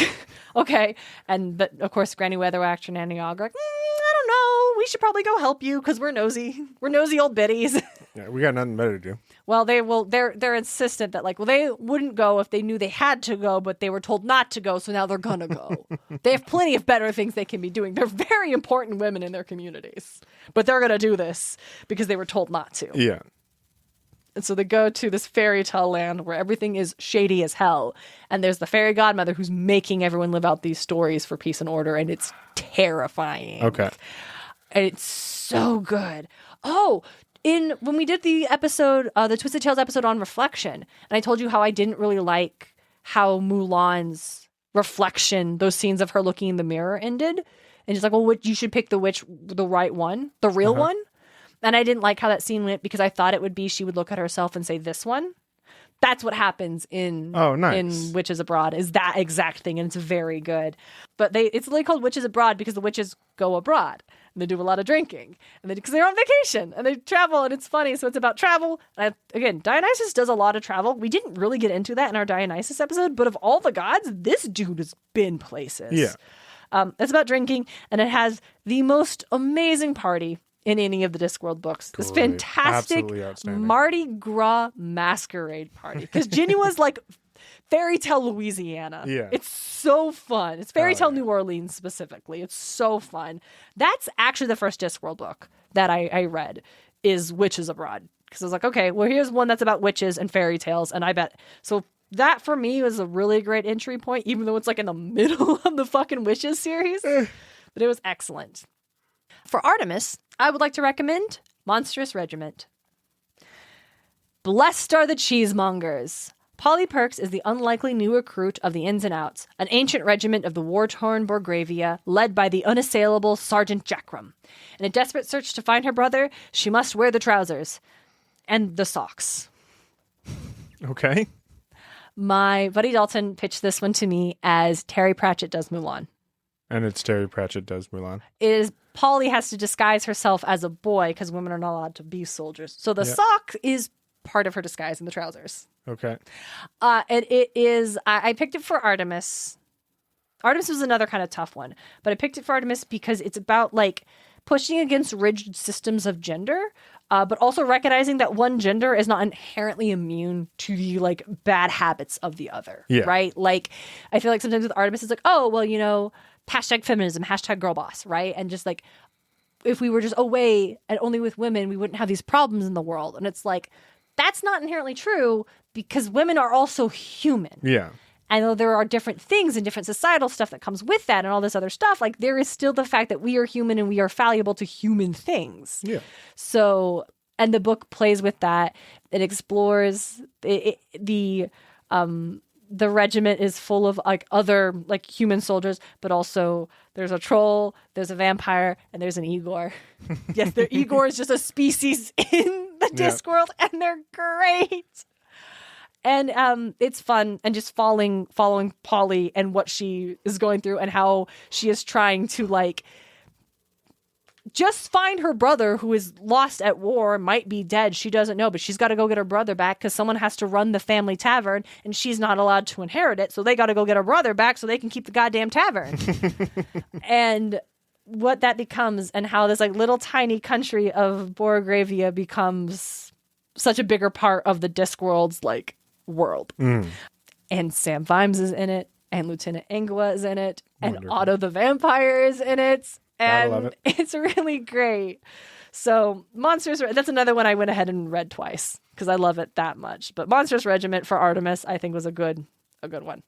Okay. But of course, Granny Weatherwax and Nanny Og are like, I don't know. We should probably go help you because we're nosy. We're nosy old biddies. Yeah, we got nothing better to do. Well, they're insistent that they wouldn't go if they knew they had to go, but they were told not to go, so now they're gonna go. They have plenty of better things they can be doing. They're very important women in their communities, but they're gonna do this because they were told not to. Yeah. And so they go to this fairy tale land where everything is shady as hell, and there's the fairy godmother who's making everyone live out these stories for peace and order, and it's terrifying. Okay. And it's so good. Oh. When we did the episode, the Twisted Tales episode on reflection, and I told you how I didn't really like how Mulan's reflection, those scenes of her looking in the mirror ended. And she's like, well, you should pick the right one, the real one. And I didn't like how that scene went because I thought it would be she would look at herself and say this one. That's what happens in Witches Abroad, is that exact thing, and it's very good. But it's really called Witches Abroad because the witches go abroad and they do a lot of drinking, and because they're on vacation and they travel, and it's funny. So it's about travel. And again, Dionysus does a lot of travel. We didn't really get into that in our Dionysus episode, but of all the gods, this dude has been places. Yeah, it's about drinking, and it has the most amazing party in any of the Discworld books. This fantastic Mardi Gras masquerade party. Because Genua's like fairy tale Louisiana. Yeah. It's so fun. It's fairy tale New Orleans specifically. It's so fun. That's actually the first Discworld book that I read, is Witches Abroad. Because I was like, okay, well, here's one that's about witches and fairy tales. And I bet... So that, for me, was a really great entry point, even though it's like in the middle of the fucking Witches series. But it was excellent. For Artemis, I would like to recommend Monstrous Regiment. Blessed are the cheesemongers. Polly Perks is the unlikely new recruit of the Ins and Outs, an ancient regiment of the war-torn Borgravia, led by the unassailable Sergeant Jackram. In a desperate search to find her brother, she must wear the trousers and the socks. Okay. My buddy Dalton pitched this one to me as Terry Pratchett does Mulan. And it's Terry Pratchett does Mulan. It is Polly has to disguise herself as a boy because women are not allowed to be soldiers. So the sock is part of her disguise in the trousers. Okay. And it is, I picked it for Artemis. Artemis was another kind of tough one, but I picked it for Artemis because it's about like pushing against rigid systems of gender, but also recognizing that one gender is not inherently immune to the like bad habits of the other. Yeah. Right? Like, I feel like sometimes with Artemis, it's like, oh, well, you know, hashtag feminism, hashtag girl boss, right? And just like, if we were just away and only with women, we wouldn't have these problems in the world. And it's like, that's not inherently true because women are also human. Yeah. And though there are different things and different societal stuff that comes with that and all this other stuff, like there is still the fact that we are human and we are fallible to human things. Yeah. So, and the book plays with that. It explores the regiment is full of like other like human soldiers, but also there's a troll, there's a vampire, and there's an Igor. Yes, Igor is just a species in the Discworld, and they're great. And it's fun and just following Polly and what she is going through and how she is trying to like just find her brother who is lost at war, might be dead. She doesn't know, but she's got to go get her brother back because someone has to run the family tavern and she's not allowed to inherit it. So they got to go get her brother back so they can keep the goddamn tavern. And what that becomes and how this like little tiny country of Borgravia becomes such a bigger part of the Discworld's like world. And Sam Vimes is in it and Lieutenant Angua is in it. Wonderful. And Otto the Vampire is in it. And it's really great. So Monsters, that's another one I went ahead and read twice because I love it that much. But Monsters Regiment for Artemis, I think was a good one.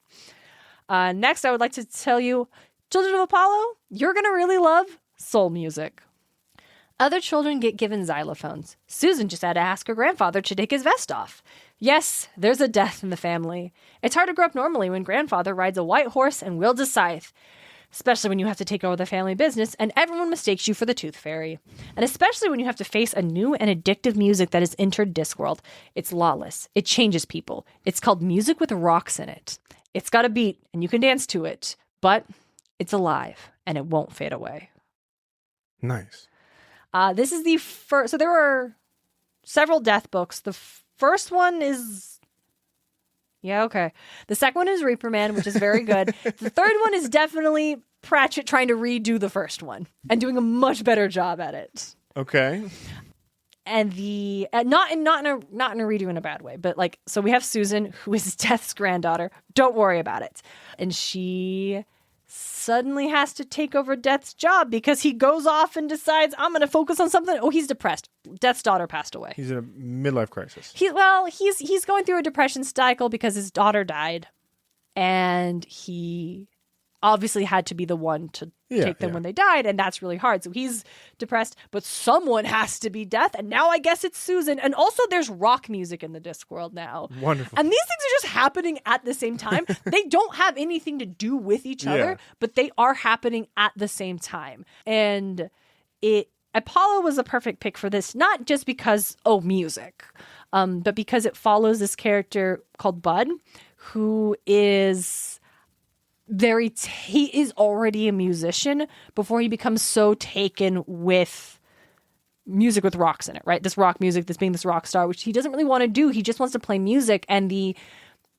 Next, I would like to tell you, Children of Apollo, you're going to really love soul music. Other children get given xylophones. Susan just had to ask her grandfather to take his vest off. Yes, there's a death in the family. It's hard to grow up normally when grandfather rides a white horse and wields a scythe. Especially when you have to take over the family business and everyone mistakes you for the Tooth Fairy. And especially when you have to face a new and addictive music that has entered Discworld. It's lawless. It changes people. It's called music with rocks in it. It's got a beat and you can dance to it, but it's alive and it won't fade away. Nice. This is the first. So there were several death books. The first one is... Yeah, okay. The second one is Reaper Man, which is very good. The third one is definitely Pratchett trying to redo the first one and doing a much better job at it. Okay. And the not in a redo in a bad way, but like, so we have Susan, who is Death's granddaughter. Don't worry about it. And she suddenly has to take over Death's job because he goes off and decides, I'm going to focus on something. Oh, he's depressed. Death's daughter passed away. He's in a midlife crisis. He's going through a depression cycle because his daughter died. And he obviously had to be the one to take them when they died. And that's really hard. So he's depressed, but someone has to be Death. And now I guess it's Susan. And also there's rock music in the Discworld now. Wonderful. And these things are just happening at the same time. They don't have anything to do with each other, but they are happening at the same time. And Apollo was a perfect pick for this, not just because, music, but because it follows this character called Bud, who is... he is already a musician before he becomes so taken with music with rocks in it, right? This rock music, this being this rock star, which he doesn't really want to do. He just wants to play music, and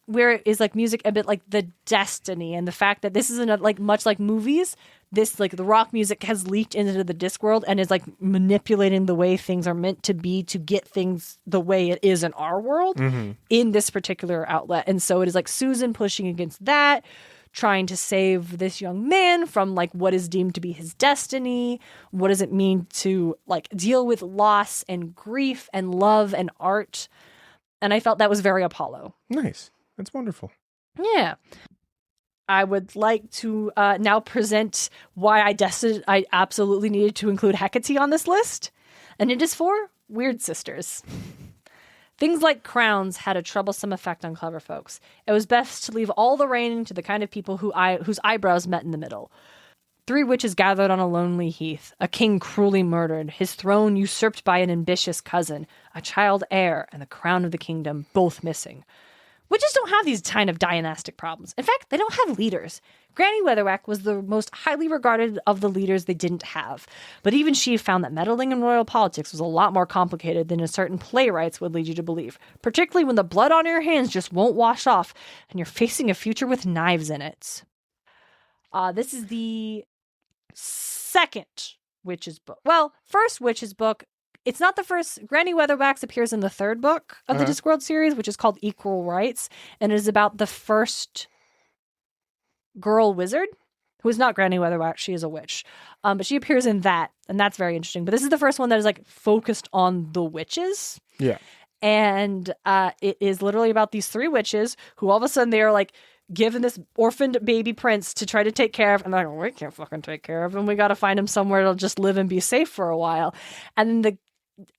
where it is like music a bit like the destiny and the fact that this isn't like much like movies. This like the rock music has leaked into the Discworld and is like manipulating the way things are meant to be to get things the way it is in our world in this particular outlet. And so it is like Susan pushing against that, trying to save this young man from like what is deemed to be his destiny. What does it mean to like deal with loss and grief and love and art? And I felt that was very Apollo. Nice. That's wonderful. Yeah. I would like to now present why I absolutely needed to include Hecate on this list. And it is for weird sisters. Things like crowns had a troublesome effect on clever folks. It was best to leave all the reigning to the kind of people whose eyebrows met in the middle. 3 witches gathered on a lonely heath, a king cruelly murdered, his throne usurped by an ambitious cousin, a child heir, and the crown of the kingdom, both missing. Witches don't have these kind of dynastic problems. In fact, they don't have leaders. Granny Weatherwack was the most highly regarded of the leaders they didn't have. But even she found that meddling in royal politics was a lot more complicated than a certain playwrights would lead you to believe, particularly when the blood on your hands just won't wash off and you're facing a future with knives in it. This is the second witch's book. Well, first witch's book. It's not the first. Granny Weatherwax appears in the 3rd book of the Discworld series, which is called Equal Rights, and it is about the first girl wizard, who is not Granny Weatherwax. She is a witch, but she appears in that, and that's very interesting. But this is the first one that is like focused on the witches. Yeah, and it is literally about these 3 witches who all of a sudden they are like given this orphaned baby prince to try to take care of, and they're like, we can't fucking take care of him. We got to find him somewhere to just live and be safe for a while. And then the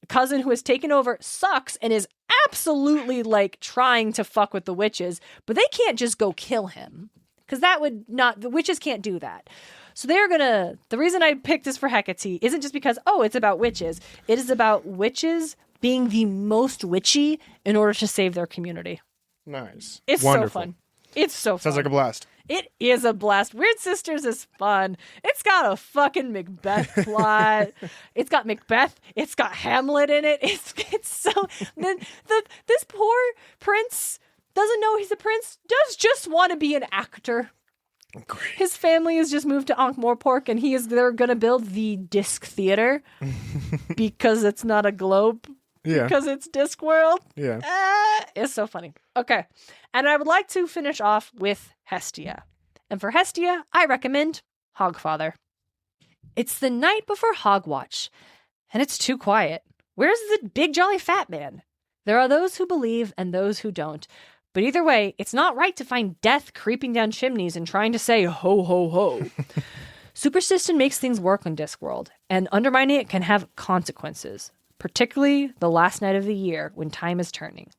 cousin who has taken over sucks and is absolutely like trying to fuck with the witches, but they can't just go kill him because that would not, the witches can't do that. So the reason I picked this for Hecate isn't just because, it's about witches. It is about witches being the most witchy in order to save their community. Nice. It's wonderful. So fun. It's so fun. Sounds like a blast. It is a blast. Weird Sisters is fun. It's got a fucking Macbeth plot. It's got Macbeth. It's got Hamlet in it. It's so. Then this poor prince doesn't know he's a prince. Does just want to be an actor. Great. His family has just moved to Ankh-Morpork, and they're gonna build the Disc Theater because it's not a globe. Yeah. Because it's Discworld. Yeah. It's so funny. Okay. And I would like to finish off with Hestia. And for Hestia, I recommend Hogfather. It's the night before Hogwatch, and it's too quiet. Where's the big jolly fat man? There are those who believe and those who don't. But either way, it's not right to find death creeping down chimneys and trying to say ho, ho, ho. Superstition makes things work on Discworld, and undermining it can have consequences. Particularly the last night of the year when time is turning.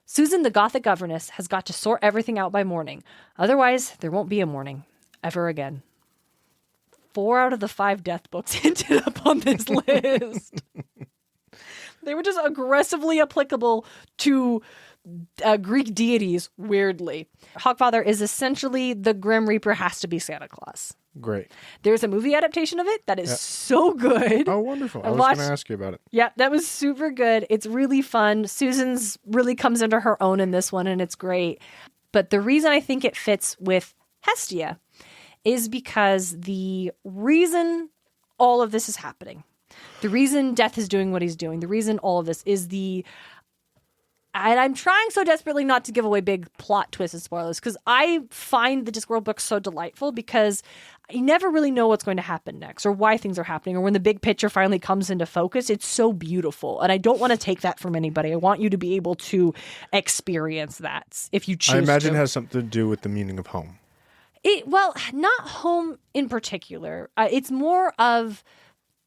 Susan, the Gothic governess, has got to sort everything out by morning. Otherwise, there won't be a morning. Ever again. 4 out of the 5 death books ended up on this list. They were just aggressively applicable to Greek deities, weirdly. Hogfather is essentially the Grim Reaper has to be Santa Claus. Great. There's a movie adaptation of it that is so good. Oh, wonderful. I was going to ask you about it. Yeah, that was super good. It's really fun. Susan's really comes into her own in this one, and it's great. But the reason I think it fits with Hestia is because the reason all of this is happening, the reason Death is doing what he's doing, the reason all of this is and I'm trying so desperately not to give away big plot twists and spoilers because I find the Discworld books so delightful because you never really know what's going to happen next or why things are happening or when the big picture finally comes into focus. It's so beautiful. And I don't want to take that from anybody. I want you to be able to experience that if you choose to. I imagine it has something to do with the meaning of home. Well, not home in particular. It's more of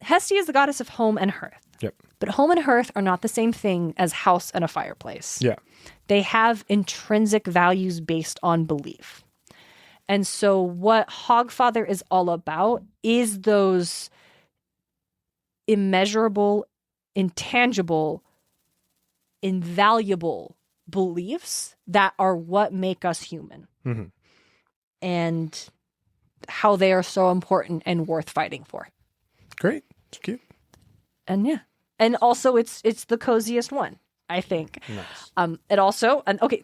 Hestia is the goddess of home and hearth. Yep. But home and hearth are not the same thing as house and a fireplace. Yeah. They have intrinsic values based on belief. And so what Hogfather is all about is those immeasurable, intangible, invaluable beliefs that are what make us human. Mm-hmm. And how they are so important and worth fighting for. Great. It's cute. And yeah. And also it's the coziest one, I think. Nice. It also, and okay,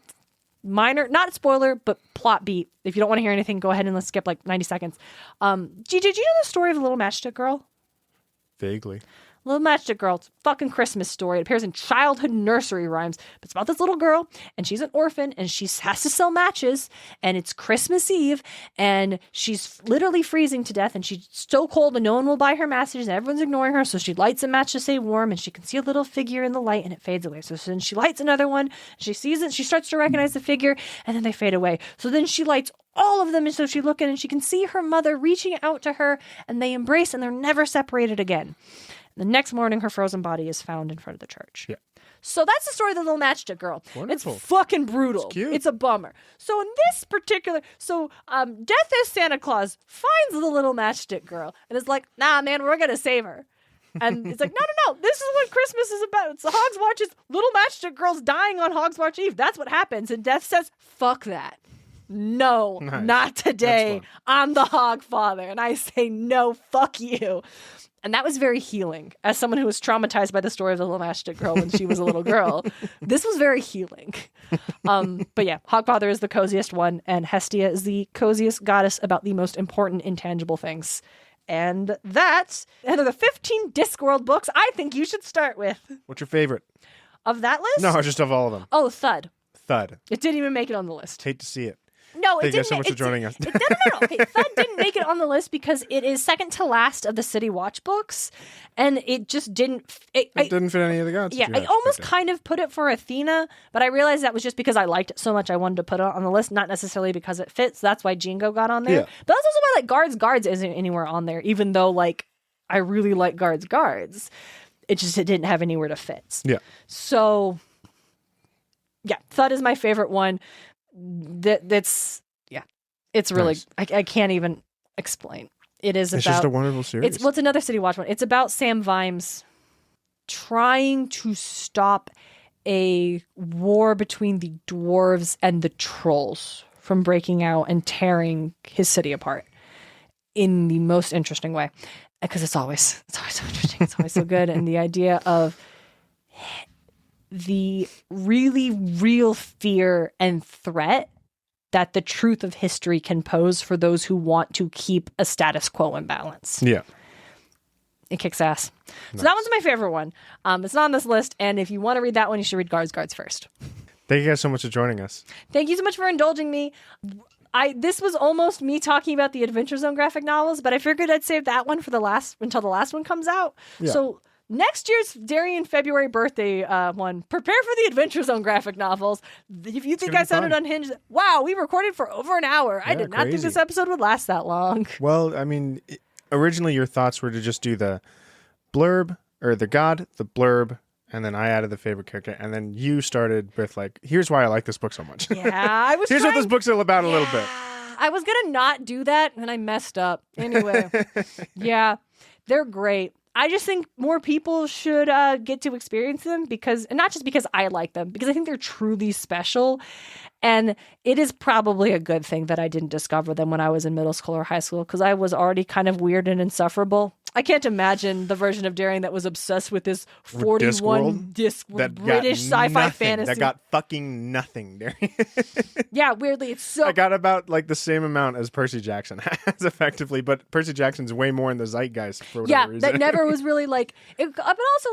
minor, not spoiler, but plot beat. If you don't want to hear anything, go ahead and let's skip like 90 seconds. Did you know the story of the Little Matchstick Girl? Vaguely. Little Matchstick Girl. It's a fucking Christmas story. It appears in childhood nursery rhymes. But it's about this little girl, and she's an orphan, and she has to sell matches, and it's Christmas Eve, and she's literally freezing to death, and she's so cold, and no one will buy her matches, and everyone's ignoring her, so she lights a match to stay warm, and she can see a little figure in the light, and it fades away. So then she lights another one, she sees it, she starts to recognize the figure, and then they fade away. So then she lights all of them. And so she looked in and she can see her mother reaching out to her, and they embrace, and they're never separated again. The next morning, her frozen body is found in front of the church. Yeah. So that's the story of the little matchstick girl. Wonderful. It's fucking brutal. It's cute. It's a bummer. So in this particular, Death is Santa Claus finds the little matchstick girl and is like, nah, man, we're going to save her. And it's like, no. This is what Christmas is about. It's the Hogs Watch's little matchstick girls dying on Hogs Watch Eve. That's what happens. And Death says, fuck that. No, nice. Not today. I'm the Hog Father. And I say, no, fuck you. And that was very healing. As someone who was traumatized by the story of the little matchstick girl when she was a little girl, this was very healing. But yeah, Hogfather is the coziest one, and Hestia is the coziest goddess about the most important intangible things. And that's end of the 15 Discworld books I think you should start with. What's your favorite? Of that list? No, just of all of them. Oh, Thud. It didn't even make it on the list. Hate to see it. No, Thank you guys so much for joining us. No. Okay, Thud didn't make it on the list because it is second to last of the City Watch books, and it just didn't. It didn't fit any of the gods. Yeah, I almost kind of put it for Athena, but I realized that was just because I liked it so much I wanted to put it on the list, not necessarily because it fits. That's why Jingo got on there. Yeah. But that's also why Guards isn't anywhere on there, even though I really like Guards. It didn't have anywhere to fit. Yeah. So yeah, Thud is my favorite one. It's really, nice. I can't even explain. It's just a wonderful series. It's another City Watch one. It's about Sam Vimes trying to stop a war between the dwarves and the trolls from breaking out and tearing his city apart in the most interesting way. Because it's always so interesting. It's always so good. And the idea of the really real fear and threat that the truth of history can pose for those who want to keep a status quo in balance. Yeah. It kicks ass. Nice. So that one's my favorite one. It's not on this list, and if you want to read that one, you should read Guards first. Thank you guys so much for joining us. Thank you so much for indulging me. This was almost me talking about the Adventure Zone graphic novels, but I figured I'd save that one for until the last one comes out. Yeah. So next year's Darien February birthday one, prepare for the Adventure Zone graphic novels. If you think I sounded unhinged, wow, we recorded for over an hour. Yeah, I did not think this episode would last that long. Well, I mean, originally your thoughts were to just do the blurb, or the god, the blurb, and then I added the favorite character, and then you started with here's why I like this book so much. Yeah, I was Here's what this book's all about a little bit. I was going to not do that, and I messed up. Anyway, yeah, they're great. I just think more people should get to experience them and not just because I like them, because I think they're truly special. And it is probably a good thing that I didn't discover them when I was in middle school or high school, because I was already kind of weird and insufferable. I can't imagine the version of Darien that was obsessed with this 41 disc British sci-fi fantasy. That got fucking nothing, Darien. Yeah, weirdly, it's so... I got about the same amount as Percy Jackson has, effectively, but Percy Jackson's way more in the zeitgeist for whatever reason. That never was really but also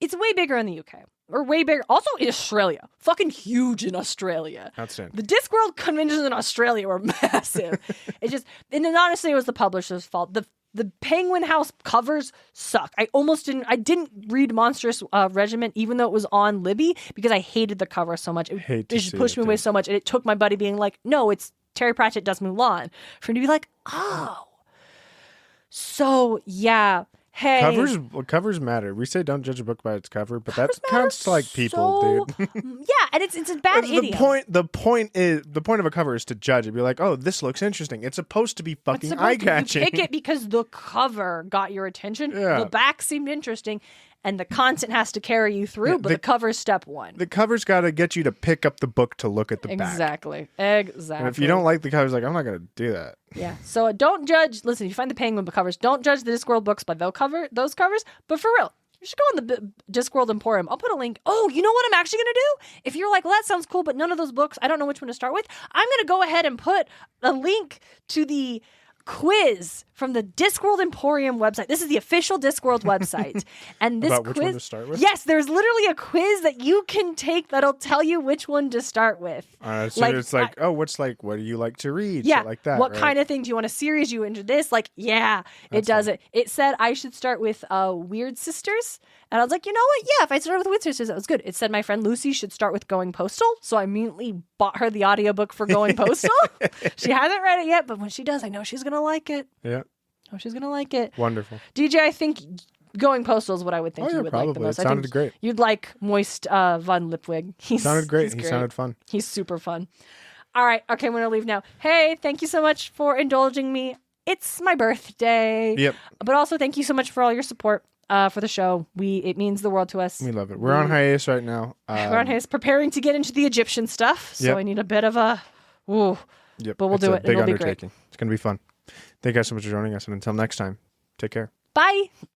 it's way bigger in the UK. Or way bigger. Also in Australia. Fucking huge in Australia. Outstanding. The Discworld conventions in Australia were massive. And then honestly, it was the publisher's fault. The Penguin House covers suck. I didn't read Monstrous Regiment, even though it was on Libby, because I hated the cover so much. It just pushed me away so much. And it took my buddy being like, no, it's Terry Pratchett does Mulan. For him to be like, oh. So, yeah. Hey. Covers matter. We say don't judge a book by its cover, but that counts to people, dude. Yeah, and it's a bad idiom. The point of a cover is to judge it. Be like, oh, this looks interesting. It's supposed to be fucking eye-catching. You pick it because the cover got your attention. Yeah. The back seemed interesting, and the content has to carry you through. Yeah, but the cover's step one. The cover's got to get you to pick up the book to look at the back. Exactly. And if you don't like the covers, I'm not going to do that. Yeah. So don't judge. Listen, if you find the Penguin book covers, don't judge the Discworld books by those covers. But for real, you should go on the Discworld Emporium. I'll put a link. Oh, you know what I'm actually going to do? If you're like, well, that sounds cool, but none of those books, I don't know which one to start with. I'm going to go ahead and put a link to the quiz from the Discworld Emporium website. This is the official Discworld website. And this About quiz, which one to start with? Yes, there's literally a quiz that you can take that'll tell you which one to start with. So it's like, what do you like to read? Yeah, shit like that. What right? kind of thing do you want a series? You into this? Like, yeah, it does it. It said I should start with Weird Sisters. And I was like, you know what? Yeah, if I started with Weird Sisters, that was good. It said my friend Lucy should start with Going Postal. So I immediately bought her the audiobook for Going Postal. She hasn't read it yet, but when she does, I know she's going to like it. Yeah. Oh, she's going to like it. Wonderful. DJ, I think Going Postal is what I would think you would probably. like the most. It sounded great. You'd like Moist von Lipwig. Sounded great. He sounded fun. He's super fun. All right. Okay, I'm going to leave now. Hey, thank you so much for indulging me. It's my birthday. Yep. But also thank you so much for all your support for the show. It means the world to us. We love it. We're on hiatus right now. We're on hiatus, preparing to get into the Egyptian stuff. So I need a bit of a... Ooh. Yep. But we'll do it. Big It'll undertaking. be great. It's going to be fun. Thank you guys so much for joining us. And until next time, take care. Bye.